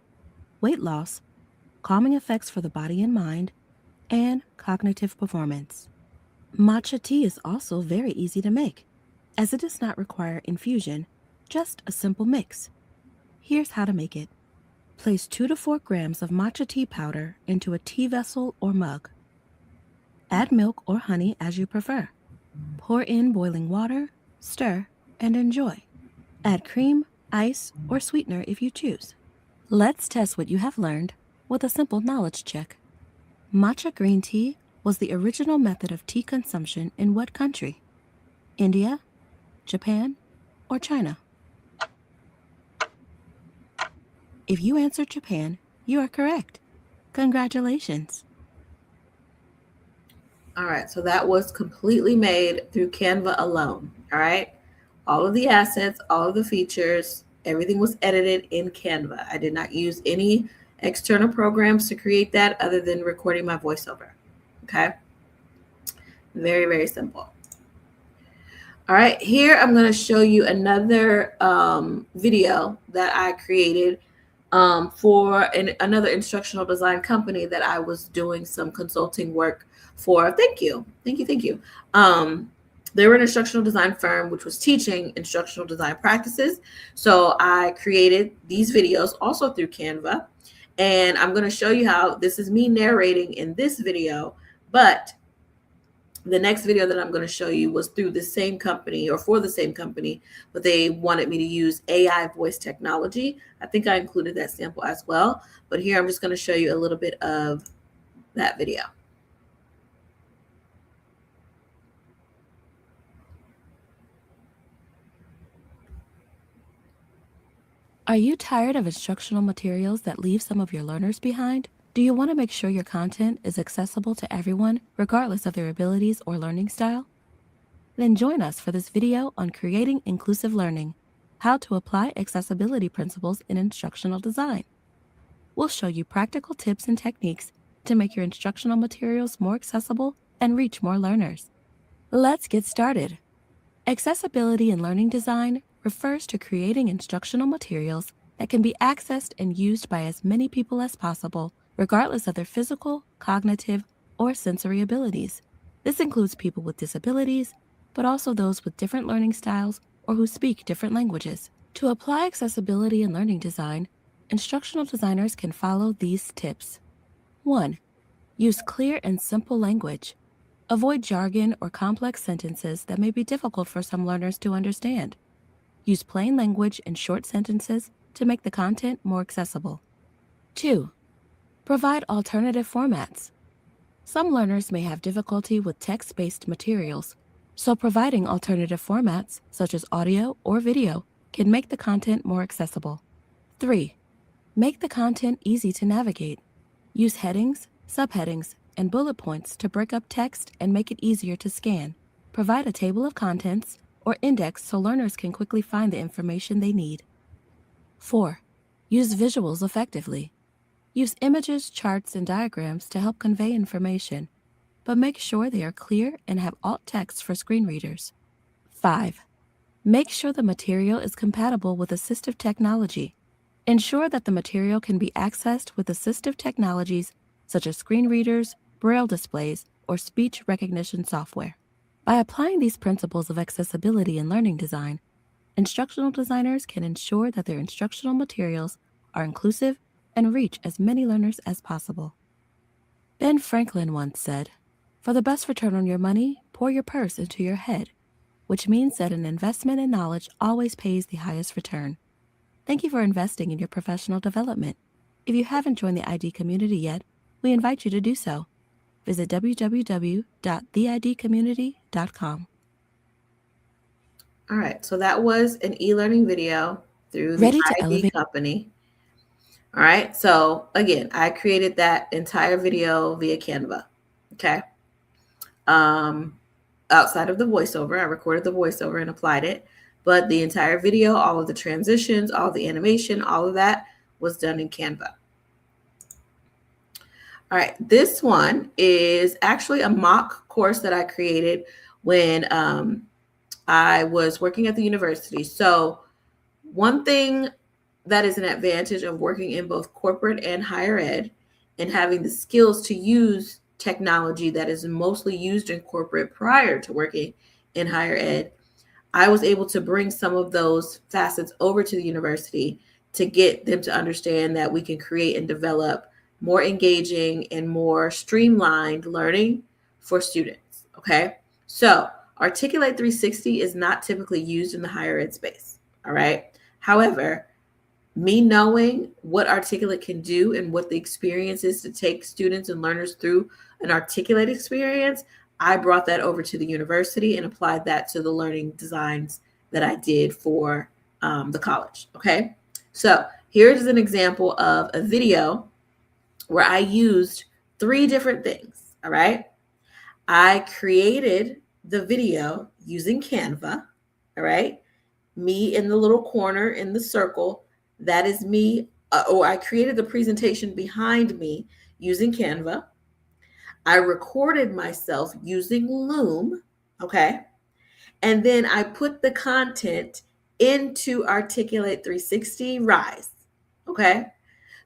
weight loss, calming effects for the body and mind, and cognitive performance. Matcha tea is also very easy to make, as it does not require infusion, just a simple mix. Here's how to make it. Place 2 to 4 grams of matcha tea powder into a tea vessel or mug. Add milk or honey as you prefer. Pour in boiling water, stir, and enjoy. Add cream, ice, or sweetener if you choose. Let's test what you have learned with a simple knowledge check. Matcha green tea was the original method of tea consumption in what country? India, Japan, or China? If you answered Japan, you are correct. Congratulations. All right, so that was completely made through Canva alone. All right, all of the assets, all of the features, everything was edited in Canva. I did not use any external programs to create that other than recording my voiceover. Okay, very, very simple. All right, here I'm going to show you another video that I created for another instructional design company that I was doing some consulting work for. Thank you. They were an instructional design firm which was teaching instructional design practices. So I created these videos also through Canva, and I'm going to show you how this is me narrating in this video, but the next video that I'm going to show you was through the same company or for the same company, but they wanted me to use AI voice technology. I think I included that sample as well, but here I'm just going to show you a little bit of that video. Are you tired of instructional materials that leave some of your learners behind? Do you want to make sure your content is accessible to everyone, regardless of their abilities or learning style? Then join us for this video on creating inclusive learning, how to apply accessibility principles in instructional design. We'll show you practical tips and techniques to make your instructional materials more accessible and reach more learners. Let's get started. Accessibility in learning design refers to creating instructional materials that can be accessed and used by as many people as possible, regardless of their physical, cognitive, or sensory abilities. This includes people with disabilities, but also those with different learning styles or who speak different languages. To apply accessibility in learning design, instructional designers can follow these tips. 1. Use clear and simple language. Avoid jargon or complex sentences that may be difficult for some learners to understand. Use plain language and short sentences to make the content more accessible. 2. Provide alternative formats. Some learners may have difficulty with text-based materials, so providing alternative formats, such as audio or video, can make the content more accessible. 3. Make the content easy to navigate. Use headings, subheadings, and bullet points to break up text and make it easier to scan. Provide a table of contents or index so learners can quickly find the information they need. 4. Use visuals effectively. Use images, charts, and diagrams to help convey information, but make sure they are clear and have alt text for screen readers. 5. Make sure the material is compatible with assistive technology. Ensure that the material can be accessed with assistive technologies such as screen readers, braille displays, or speech recognition software. By applying these principles of accessibility in learning design, instructional designers can ensure that their instructional materials are inclusive and reach as many learners as possible. Ben Franklin once said, "For the best return on your money, pour your purse into your head," which means that an investment in knowledge always pays the highest return. Thank you for investing in your professional development. If you haven't joined the ID community yet, we invite you to do so. Visit www.theidcommunity.com. All right, so that was an e-learning video through the Ready to ID elevate? company. All right, so again, I created that entire video via Canva. Okay. Um, Outside of the voiceover, I recorded the voiceover and applied it, but the entire video, all of the transitions, all the animation, all of that was done in Canva. All right, this one is actually a mock course that I created when I was working at the university. So one thing that is an advantage of working in both corporate and higher ed and having the skills to use technology that is mostly used in corporate prior to working in higher ed, I was able to bring some of those facets over to the university to get them to understand that we can create and develop more engaging and more streamlined learning for students. Okay. So, Articulate 360 is not typically used in the higher ed space. All right. However, me knowing what Articulate can do and what the experience is to take students and learners through an Articulate experience, I brought that over to the university and applied that to the learning designs that I did for the college. Okay. So here's an example of a video where I used three different things. All right. I created the video using Canva. All right. Me in the little corner in the circle, that is me. Or I created the presentation behind me using Canva. I recorded myself using Loom. Okay. And then I put the content into Articulate 360 Rise. Okay.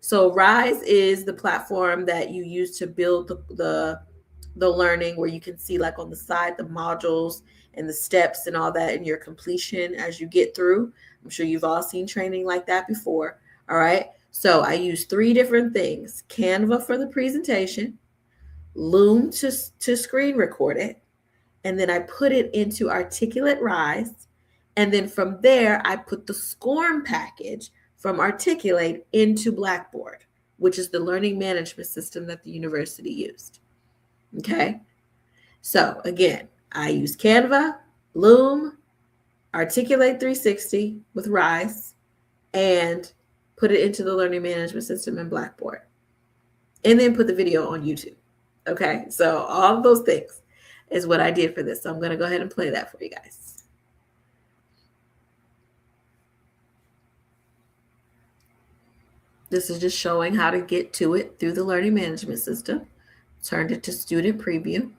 So Rise is the platform that you use to build the learning, where you can see like on the side the modules and the steps and all that in your completion as you get through. I'm sure you've all seen training like that before. All right. So I use three different things: Canva for the presentation, Loom to screen record it, and then I put it into Articulate Rise. And then from there, I put the SCORM package from Articulate into Blackboard, which is the learning management system that the university used. Okay. So again, I use Canva, Loom, Articulate 360 with Rise, and put it into the learning management system in Blackboard, and then put the video on YouTube. Okay. So all of those things is what I did for this. So I'm going to go ahead and play that for you guys. This is just showing how to get to it through the learning management system. Turned it to student preview.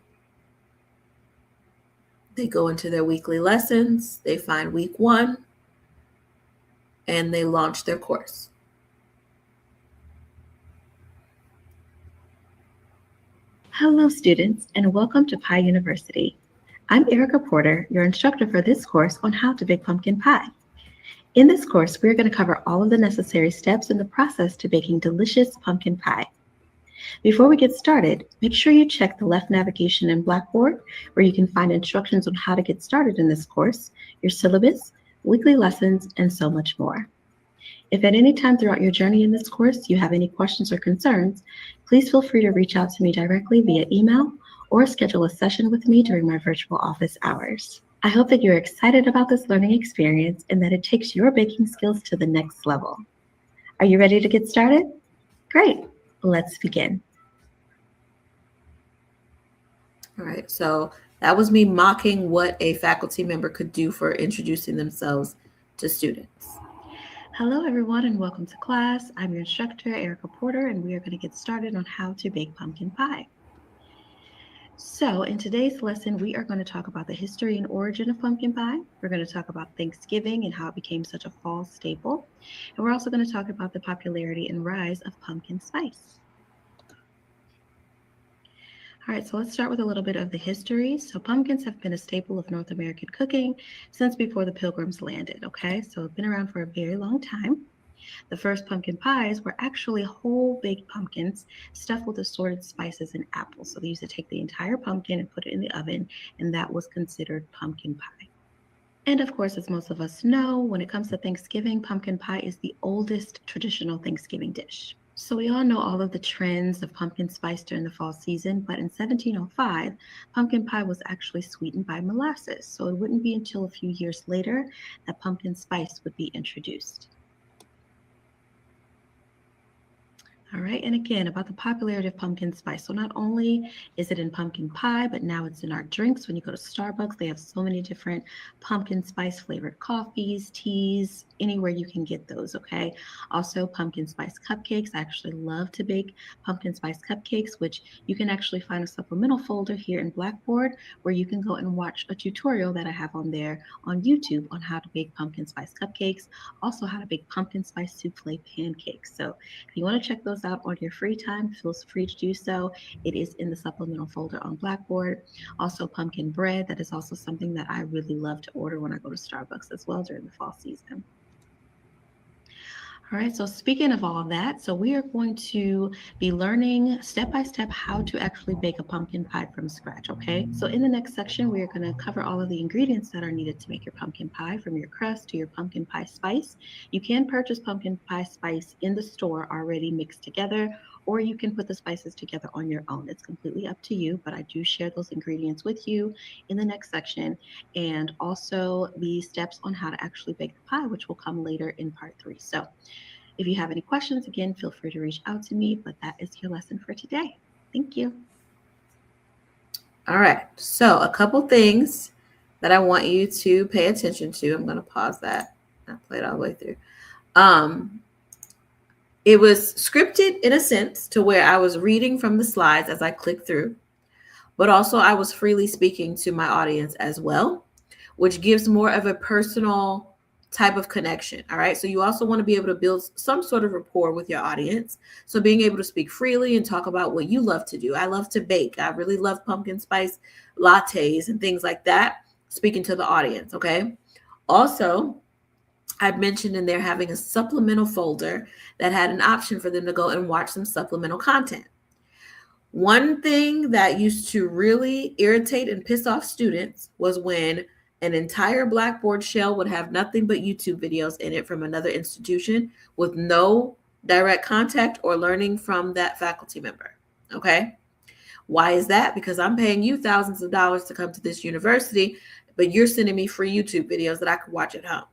They go into their weekly lessons. They find week 1 and they launch their course. Hello, students, and welcome to Pie University. I'm Erica Porter, your instructor for this course on how to bake pumpkin pie. In this course, we're going to cover all of the necessary steps in the process to baking delicious pumpkin pie. Before we get started, make sure you check the left navigation in Blackboard, where you can find instructions on how to get started in this course, your syllabus, weekly lessons, and so much more. If at any time throughout your journey in this course you have any questions or concerns, please feel free to reach out to me directly via email or schedule a session with me during my virtual office hours. I hope that you're excited about this learning experience and that it takes your baking skills to the next level. Are you ready to get started? Great, let's begin. All right, so that was me mocking what a faculty member could do for introducing themselves to students. Hello, everyone, and welcome to class. I'm your instructor, Erica Porter, and we are going to get started on how to bake pumpkin pie. So, in today's lesson, we are going to talk about the history and origin of pumpkin pie. We're going to talk about Thanksgiving and how it became such a fall staple. And we're also going to talk about the popularity and rise of pumpkin spice. All right, so let's start with a little bit of the history. So, pumpkins have been a staple of North American cooking since before the Pilgrims landed, okay? So, it's been around for a very long time. The first pumpkin pies were actually whole baked pumpkins stuffed with assorted spices and apples. So, they used to take the entire pumpkin and put it in the oven, and that was considered pumpkin pie. And of course, as most of us know, when it comes to Thanksgiving, pumpkin pie is the oldest traditional Thanksgiving dish. So we all know all of the trends of pumpkin spice during the fall season, but in 1705, pumpkin pie was actually sweetened by molasses. So it wouldn't be until a few years later that pumpkin spice would be introduced. All right, and again, about the popularity of pumpkin spice. So not only is it in pumpkin pie, but now it's in our drinks. When you go to Starbucks, they have so many different pumpkin spice flavored coffees, teas, anywhere you can get those, okay? Also, pumpkin spice cupcakes. I actually love to bake pumpkin spice cupcakes, which you can actually find a supplemental folder here in Blackboard where you can go and watch a tutorial that I have on there on YouTube on how to bake pumpkin spice cupcakes, also how to bake pumpkin spice souffle pancakes. So if you want to check those out on your free time, feel free to do so. It is in the supplemental folder on Blackboard. Also, pumpkin bread. That is also something that I really love to order when I go to Starbucks as well during the fall season. All right, so speaking of all of that, so we are going to be learning step by step how to actually bake a pumpkin pie from scratch, okay? So in the next section, we are going to cover all of the ingredients that are needed to make your pumpkin pie, from your crust to your pumpkin pie spice. You can purchase pumpkin pie spice in the store already mixed together, or you can put the spices together on your own. It's completely up to you, but I do share those ingredients with you in the next section, and also the steps on how to actually bake the pie, which will come later in part 3. So if you have any questions, again, feel free to reach out to me, but that is your lesson for today. Thank you. All right, so a couple things that I want you to pay attention to. I'm going to pause that. I played all the way through. It was scripted in a sense to where I was reading from the slides as I clicked through, but also I was freely speaking to my audience as well, which gives more of a personal type of connection. All right. So you also want to be able to build some sort of rapport with your audience. So being able to speak freely and talk about what you love to do. I love to bake. I really love pumpkin spice lattes and things like that. Speaking to the audience. Okay. Also, I mentioned in there having a supplemental folder that had an option for them to go and watch some supplemental content. One thing that used to really irritate and piss off students was when an entire Blackboard shell would have nothing but YouTube videos in it from another institution with no direct contact or learning from that faculty member. Okay. Why is that? Because I'm paying you thousands of dollars to come to this university, but you're sending me free YouTube videos that I could watch at home.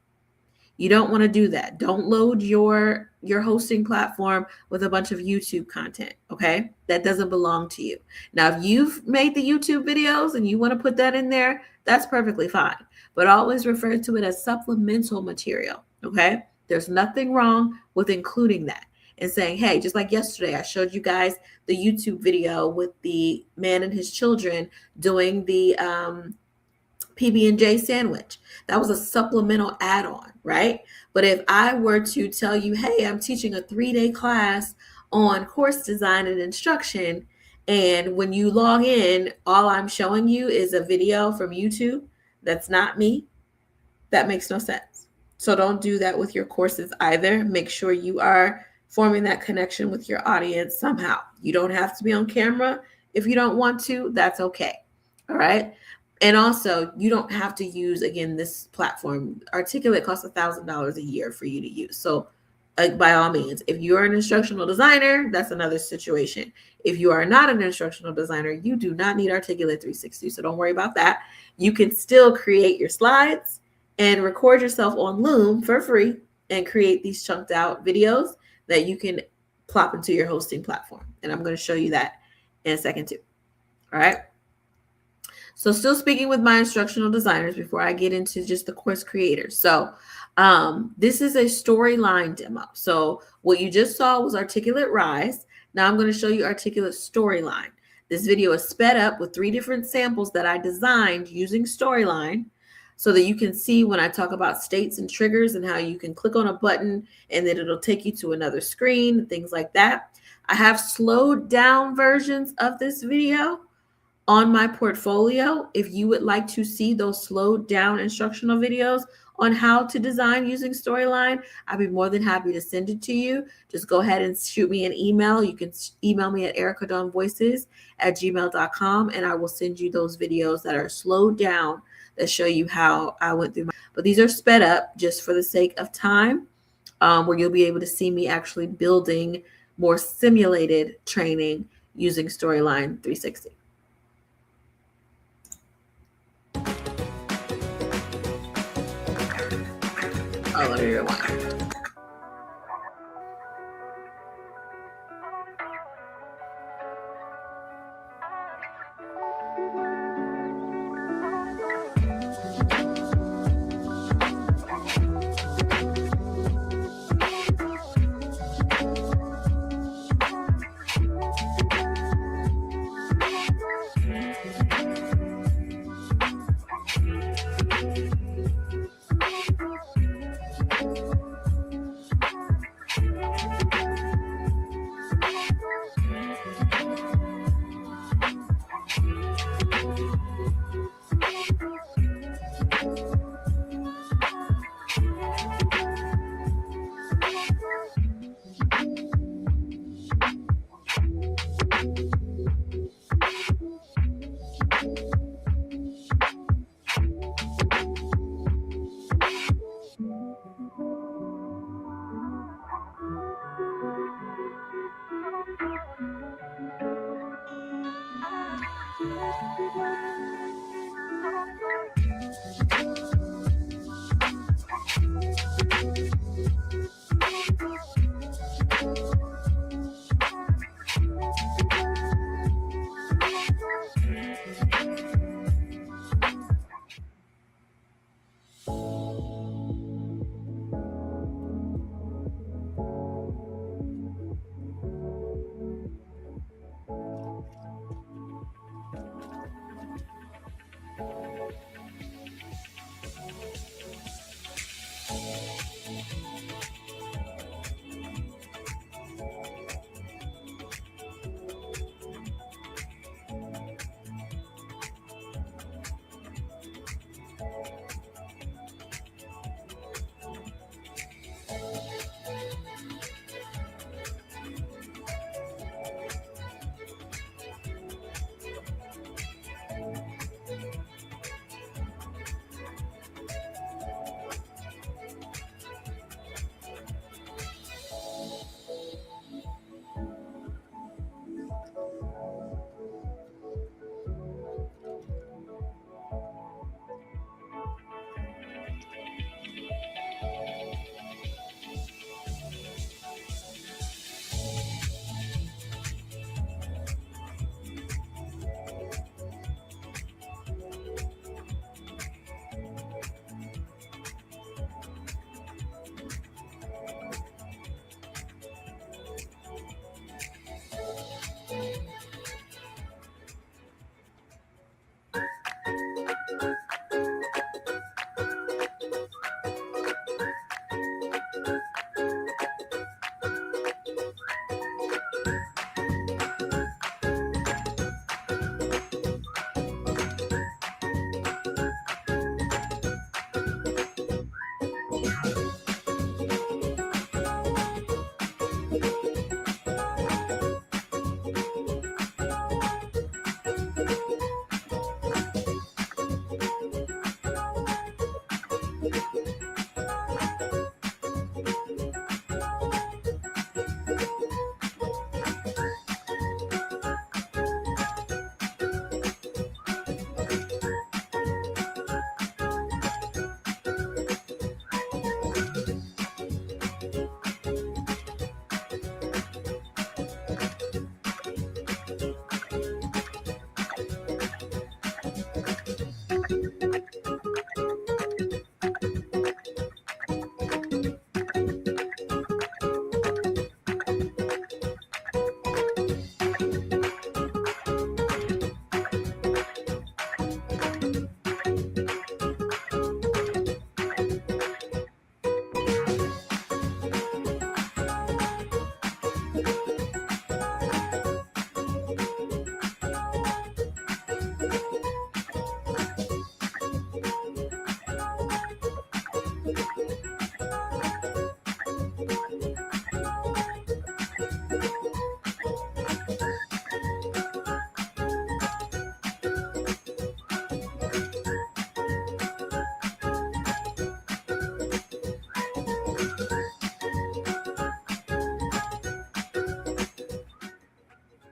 You don't want to do that. Don't load your hosting platform with a bunch of YouTube content, okay? That doesn't belong to you. Now, if you've made the YouTube videos and you want to put that in there, that's perfectly fine. But always refer to it as supplemental material, okay? There's nothing wrong with including that and saying, hey, just like yesterday, I showed you guys the YouTube video with the man and his children doing the PB&J sandwich. That was a supplemental add-on, right? But if I were to tell you, hey, I'm teaching a 3-day class on course design and instruction, and when you log in, all I'm showing you is a video from YouTube that's not me, that makes no sense. So don't do that with your courses either. Make sure you are forming that connection with your audience somehow. You don't have to be on camera. If you don't want to, that's okay. All right. And also, you don't have to use, again, this platform. Articulate costs $1,000 a year for you to use. So by all means, if you're an instructional designer, that's another situation. If you are not an instructional designer, you do not need Articulate 360. So don't worry about that. You can still create your slides and record yourself on Loom for free and create these chunked out videos that you can plop into your hosting platform. And I'm going to show you that in a second too. All right. So still speaking with my instructional designers before I get into just the course creators. So this is a storyline demo. So what you just saw was Articulate Rise. Now I'm going to show you Articulate Storyline. This video is sped up with 3 different samples that I designed using Storyline so that you can see when I talk about states and triggers and how you can click on a button and then it'll take you to another screen, things like that. I have slowed down versions of this video on my portfolio. If you would like to see those slowed down instructional videos on how to design using Storyline, I'd be more than happy to send it to you. Just go ahead and shoot me an email. You can email me at ericadawnvoices@gmail.com, and I will send you those videos that are slowed down that show you how I went through but these are sped up just for the sake of time, where you'll be able to see me actually building more simulated training using Storyline 360. Oh, let me rewind.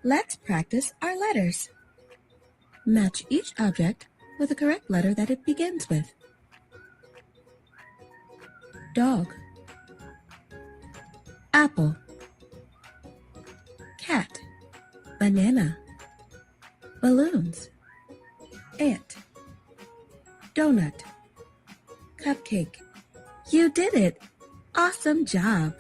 Let's practice our letters. Match each object with the correct letter that it begins with. Dog, apple, cat, banana, balloons, ant, donut, cupcake. You did it! Awesome job!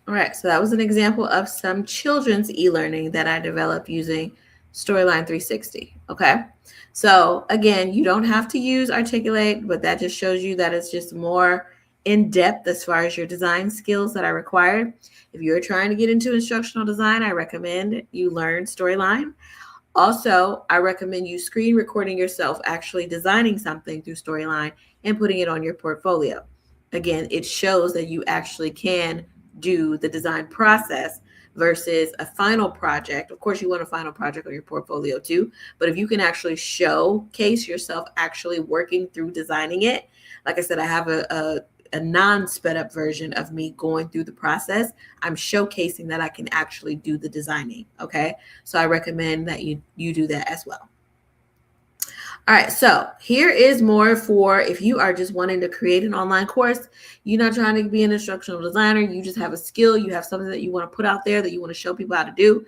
All right, so that was an example of some children's e-learning that I developed using Storyline 360, okay? So again, you don't have to use Articulate, but that just shows you that it's just more in depth as far as your design skills that are required. If you're trying to get into instructional design, I recommend you learn Storyline. Also, I recommend you screen recording yourself actually designing something through Storyline and putting it on your portfolio. Again, it shows that you actually can do the design process versus a final project. Of course, you want a final project on your portfolio too, but if you can actually showcase yourself actually working through designing it, like I said, I have a non-sped up version of me going through the process. I'm showcasing that I can actually do the designing. Okay. So I recommend that you do that as well. All right, so here is more for if you are just wanting to create an online course. You're not trying to be an instructional designer. You just have a skill. You have something that you want to put out there that you want to show people how to do.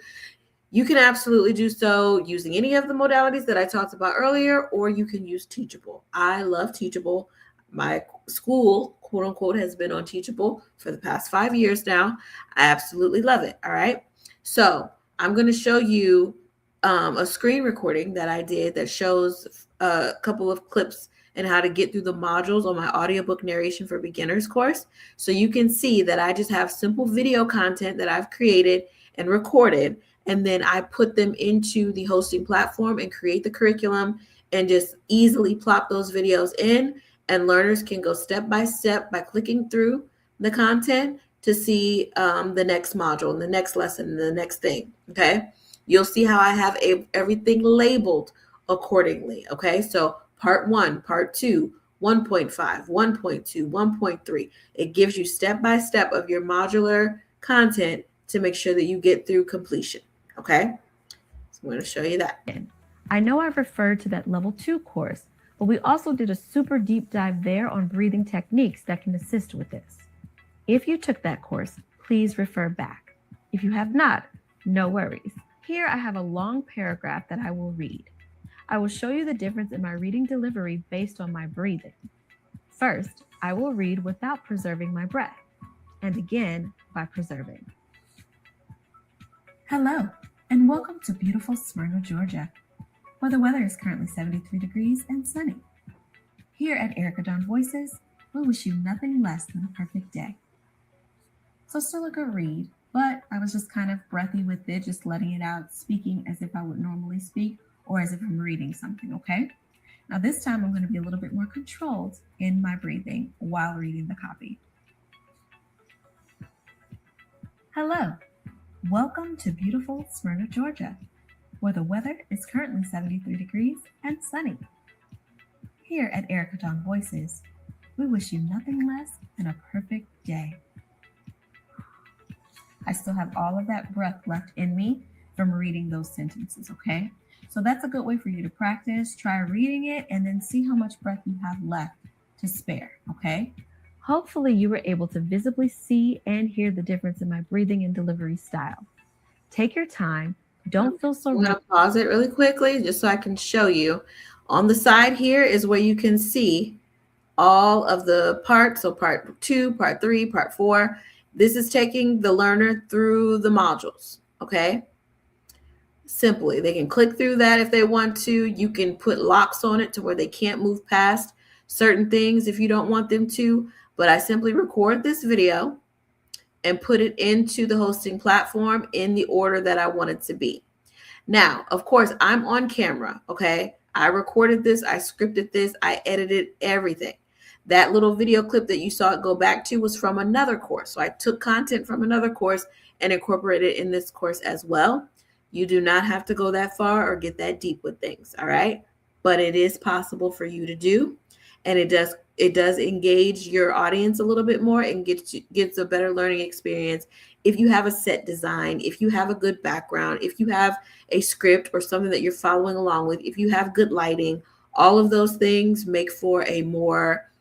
You can absolutely do so using any of the modalities that I talked about earlier, or you can use Teachable. I love Teachable. My school, quote unquote, has been on Teachable for the past 5 years now. I absolutely love it. All right. So I'm going to show you a screen recording that I did that shows a couple of clips and how to get through the modules on my audiobook narration for beginners course. So you can see that I just have simple video content that I've created and recorded, and then I put them into the hosting platform and create the curriculum and just easily plop those videos in, and learners can go step by step by clicking through the content to see the next module and the next lesson and the next thing. Okay. You'll see how I have everything labeled accordingly. Okay. So part 1, part 2, 1.5, 1.2, 1.3. It gives you step by step of your modular content to make sure that you get through completion. Okay. So I'm going to show you that. I know I've referred to that level 2 course, but we also did a super deep dive there on breathing techniques that can assist with this. If you took that course, please refer back. If you have not, no worries. Here I have a long paragraph that I will read. I will show you the difference in my reading delivery based on my breathing. First, I will read without preserving my breath, and again by preserving. Hello, and welcome to beautiful Smyrna, Georgia, where the weather is currently 73 degrees and sunny. Here at Erica Dawn Voices, we wish you nothing less than a perfect day. So still a good read, but I was just kind of breathy with it, just letting it out, speaking as if I would normally speak or as if I'm reading something, okay? Now this time I'm going to be a little bit more controlled in my breathing while reading the copy. Hello, welcome to beautiful Smyrna, Georgia, where the weather is currently 73 degrees and sunny. Here at Erica Dawn Voices, we wish you nothing less than a perfect day. I still have all of that breath left in me from reading those sentences, okay? So that's a good way for you to practice. Try reading it and then see how much breath you have left to spare, okay? Hopefully you were able to visibly see and hear the difference in my breathing and delivery style. Take your time. Don't feel so... I'm going to pause it really quickly just so I can show you. On the side here is where you can see all of the parts. So part 2, part 3, part 4. This is taking the learner through the modules, okay? Simply, they can click through that if they want to. You can put locks on it to where they can't move past certain things if you don't want them to. But I simply record this video and put it into the hosting platform in the order that I want it to be. Now, of course, I'm on camera, okay? I recorded this, I scripted this, I edited everything. That little video clip that you saw it go back to was from another course. So I took content from another course and incorporated it in this course as well. You do not have to go that far or get that deep with things, all right? But it is possible for you to do, and it does engage your audience a little bit more and gets a better learning experience if you have a set design, if you have a good background, if you have a script or something that you're following along with, if you have good lighting, all of those things make for a more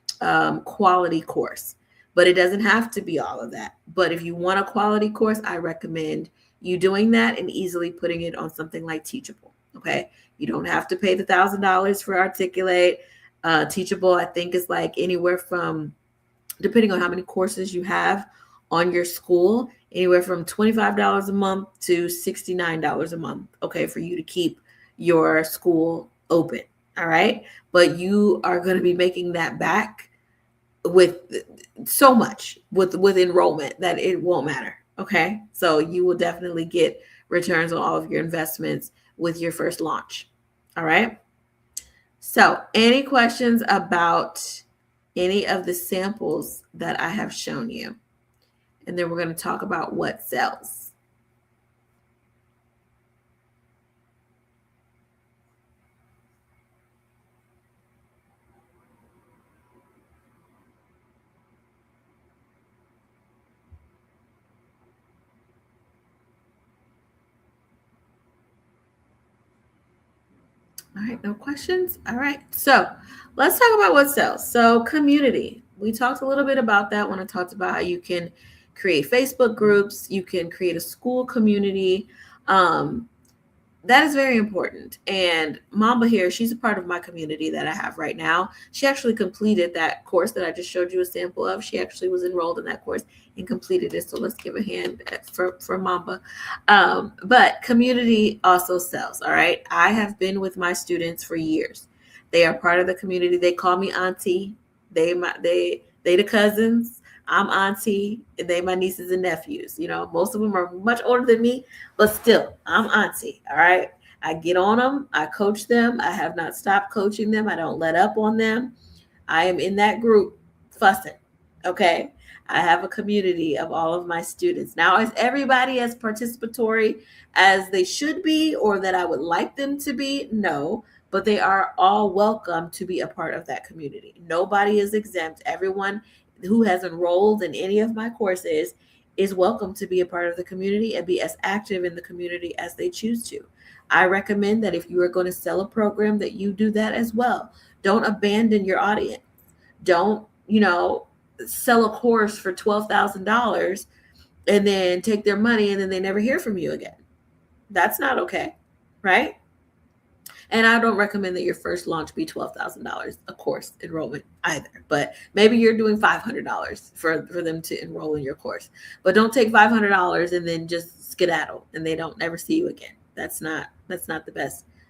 quality course. But it doesn't have to be all of that. But if you want a quality course, I recommend you doing that and easily putting it on something like Teachable. Okay. You don't have to pay the $1,000 for Articulate. Teachable, I think, is like anywhere from, depending on how many courses you have on your school, anywhere from $25 a month to $69 a month, okay, for you to keep your school open. All right. But you are going to be making that back with so much with enrollment that it won't matter. Okay. So you will definitely get returns on all of your investments with your first launch. All right. So, any questions about any of the samples that I have shown you? And then we're going to talk about what sells. All right, no questions. All right, so let's talk about what sells. So, community. We talked a little bit about that when I talked about how you can create Facebook groups, you can create a school community. That is very important. And Mamba here, she's a part of my community that I have right now. She actually completed that course that I just showed you a sample of. She actually was enrolled in that course and completed it. So let's give a hand for Mamba. But community also sells. All right. I have been with my students for years. They are part of the community. They call me auntie. They the cousins. I'm auntie, and they my nieces and nephews. Most of them are much older than me, but still, I'm auntie. All right. I get on them. I coach them. I have not stopped coaching them. I don't let up on them. I am in that group fussing. Okay. I have a community of all of my students. Now, is everybody as participatory as they should be or that I would like them to be? No, but they are all welcome to be a part of that community. Nobody is exempt. Everyone who has enrolled in any of my courses is welcome to be a part of the community and be as active in the community as they choose to. I recommend that if you are going to sell a program, that you do that as well. Don't abandon your audience. Don't, sell a course for $12,000 and then take their money and then they never hear from you again. That's not okay, right? And I don't recommend that your first launch be $12,000 a course enrollment either. But maybe you're doing $500 for them to enroll in your course. But don't take $500 and then just skedaddle and they don't ever see you again. That's not the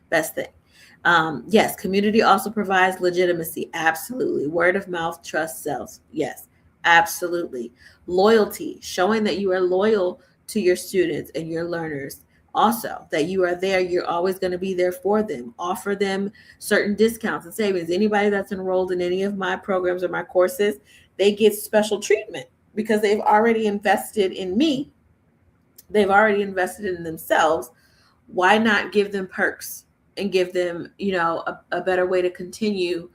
best thing. Yes, community also provides legitimacy. Absolutely. Word of mouth, trust sells. Yes, absolutely. Loyalty, showing that you are loyal to your students and your learners. Also, that you are there, you're always going to be there for them. Offer them certain discounts and savings. Anybody that's enrolled in any of my programs or my courses, they get special treatment because they've already invested in me. They've already invested in themselves. Why not give them perks and give them, a better way to continue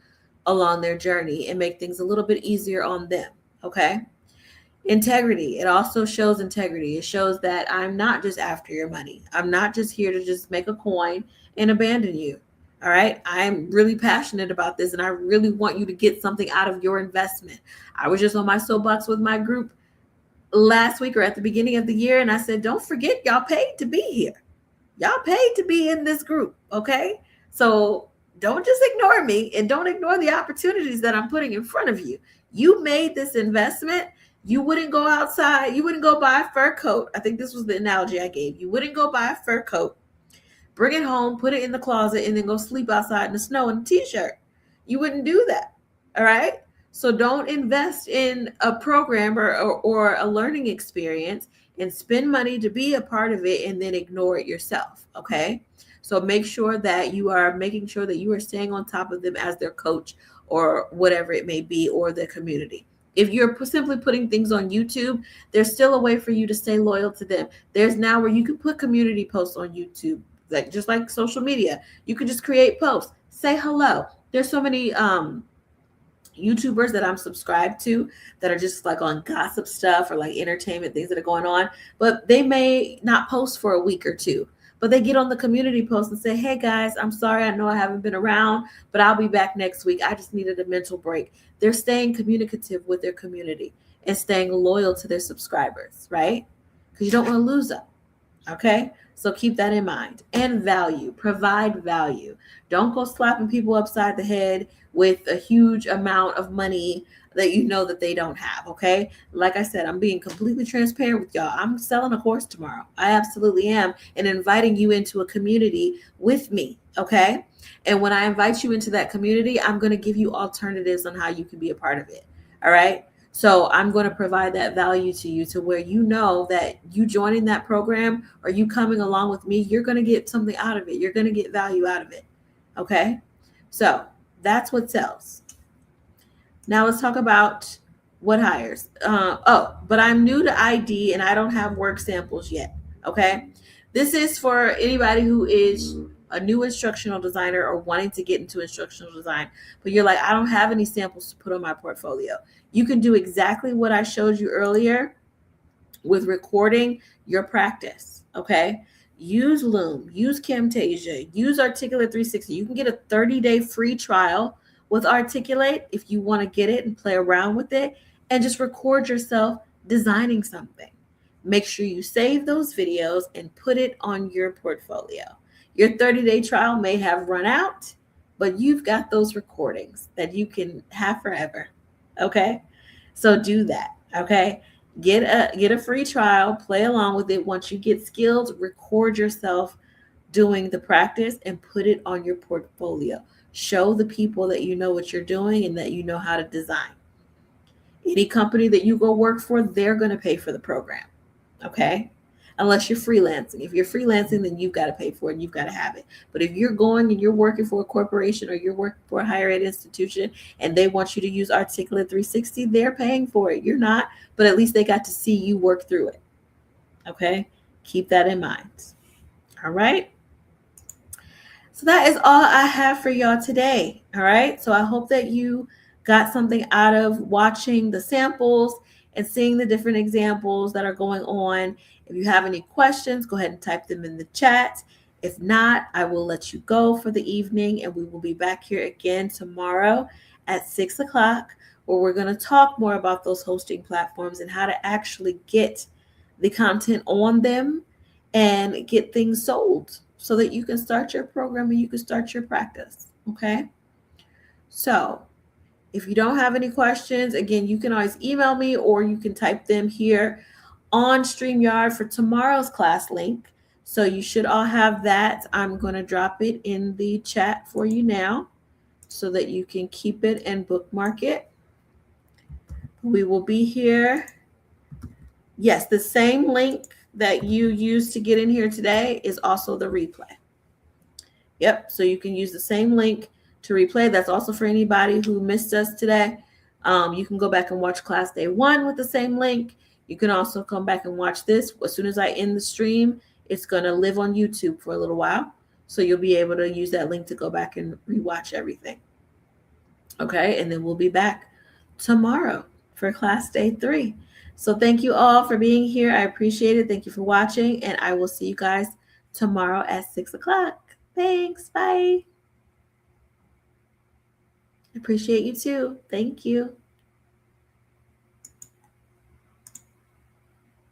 along their journey and make things a little bit easier on them? Okay. Integrity. It also shows integrity. It shows that I'm not just after your money. I'm not just here to just make a coin and abandon you. All right. I'm really passionate about this and I really want you to get something out of your investment. I was just on my soapbox with my group last week or at the beginning of the year. And I said, don't forget, y'all paid to be here. Y'all paid to be in this group. Okay. So don't just ignore me and don't ignore the opportunities that I'm putting in front of you. You made this investment. You wouldn't go outside. You wouldn't go buy a fur coat. I think this was the analogy I gave. You wouldn't go buy a fur coat, bring it home, put it in the closet, and then go sleep outside in the snow in a t-shirt. You wouldn't do that. All right. So don't invest in a program or a learning experience and spend money to be a part of it and then ignore it yourself. Okay. So make sure that you are making sure that you are staying on top of them as their coach or whatever it may be, or the community. If you're simply putting things on YouTube, there's still a way for you to stay loyal to them. There's now where you can put community posts on YouTube, like just like social media. You can just create posts, say hello. There's so many YouTubers that I'm subscribed to that are just like on gossip stuff or like entertainment things that are going on, but they may not post for a week or two. But they get on the community post and say, "Hey guys, I'm sorry, I know I haven't been around, but I'll be back next week. I just needed a mental break." They're staying communicative with their community and staying loyal to their subscribers, right? Because you don't want to lose them. Okay? So keep that in mind. And value, provide value. Don't go slapping people upside the head with a huge amount of money that you know that they don't have. Okay? Like I said, I'm being completely transparent with y'all. I'm selling a course tomorrow. I absolutely am. And inviting you into a community with me. Okay? And when I invite you into that community, I'm going to give you alternatives on how you can be a part of it. All right? So I'm going to provide that value to you to where you know that you joining that program or you coming along with me, you're going to get something out of it. You're going to get value out of it. Okay? So that's what sells. Now let's talk about what hires. But I'm new to ID and I don't have work samples yet. Okay? This is for anybody who is a new instructional designer or wanting to get into instructional design, but you're like, I don't have any samples to put on my portfolio. You can do exactly what I showed you earlier with recording your practice. Okay. Use Loom, use Camtasia, use Articulate 360. You can get a 30-day free trial with Articulate if you want to get it and play around with it and just record yourself designing something. Make sure you save those videos and put it on your portfolio. Your 30-day trial may have run out, but you've got those recordings that you can have forever. Okay? So do that. Okay? Get a free trial, play along with it. Once you get skilled, record yourself doing the practice and put it on your portfolio. Show the people that you know what you're doing and that you know how to design. Any company that you go work for, they're going to pay for the program. Okay? Unless you're freelancing. If you're freelancing, then you've got to pay for it and you've got to have it. But if you're going and you're working for a corporation or you're working for a higher ed institution and they want you to use Articulate 360, they're paying for it. You're not, but at least they got to see you work through it. Okay? Keep that in mind. All right? So that is all I have for y'all today. All right? So I hope that you got something out of watching the samples and seeing the different examples that are going on. If you have any questions, go ahead and type them in the chat. If not, I will let you go for the evening and we will be back here again tomorrow at 6 o'clock where we're going to talk more about those hosting platforms and how to actually get the content on them and get things sold so that you can start your program and you can start your practice. Okay? So if you don't have any questions, again, you can always email me or you can type them here on StreamYard for tomorrow's class link. So you should all have that. I'm going to drop it in the chat for you now so that you can keep it and bookmark it. We will be here. Yes, the same link that you used to get in here today is also the replay. Yep, so you can use the same link to replay. That's also for anybody who missed us today. You can go back and watch class day 1 with the same link. You can also come back and watch this. As soon as I end the stream, it's going to live on YouTube for a little while. So you'll be able to use that link to go back and rewatch everything. Okay, and then we'll be back tomorrow for class day 3. So thank you all for being here. I appreciate it. Thank you for watching, and I will see you guys tomorrow at 6 o'clock. Thanks. Bye. Appreciate you too. Thank you.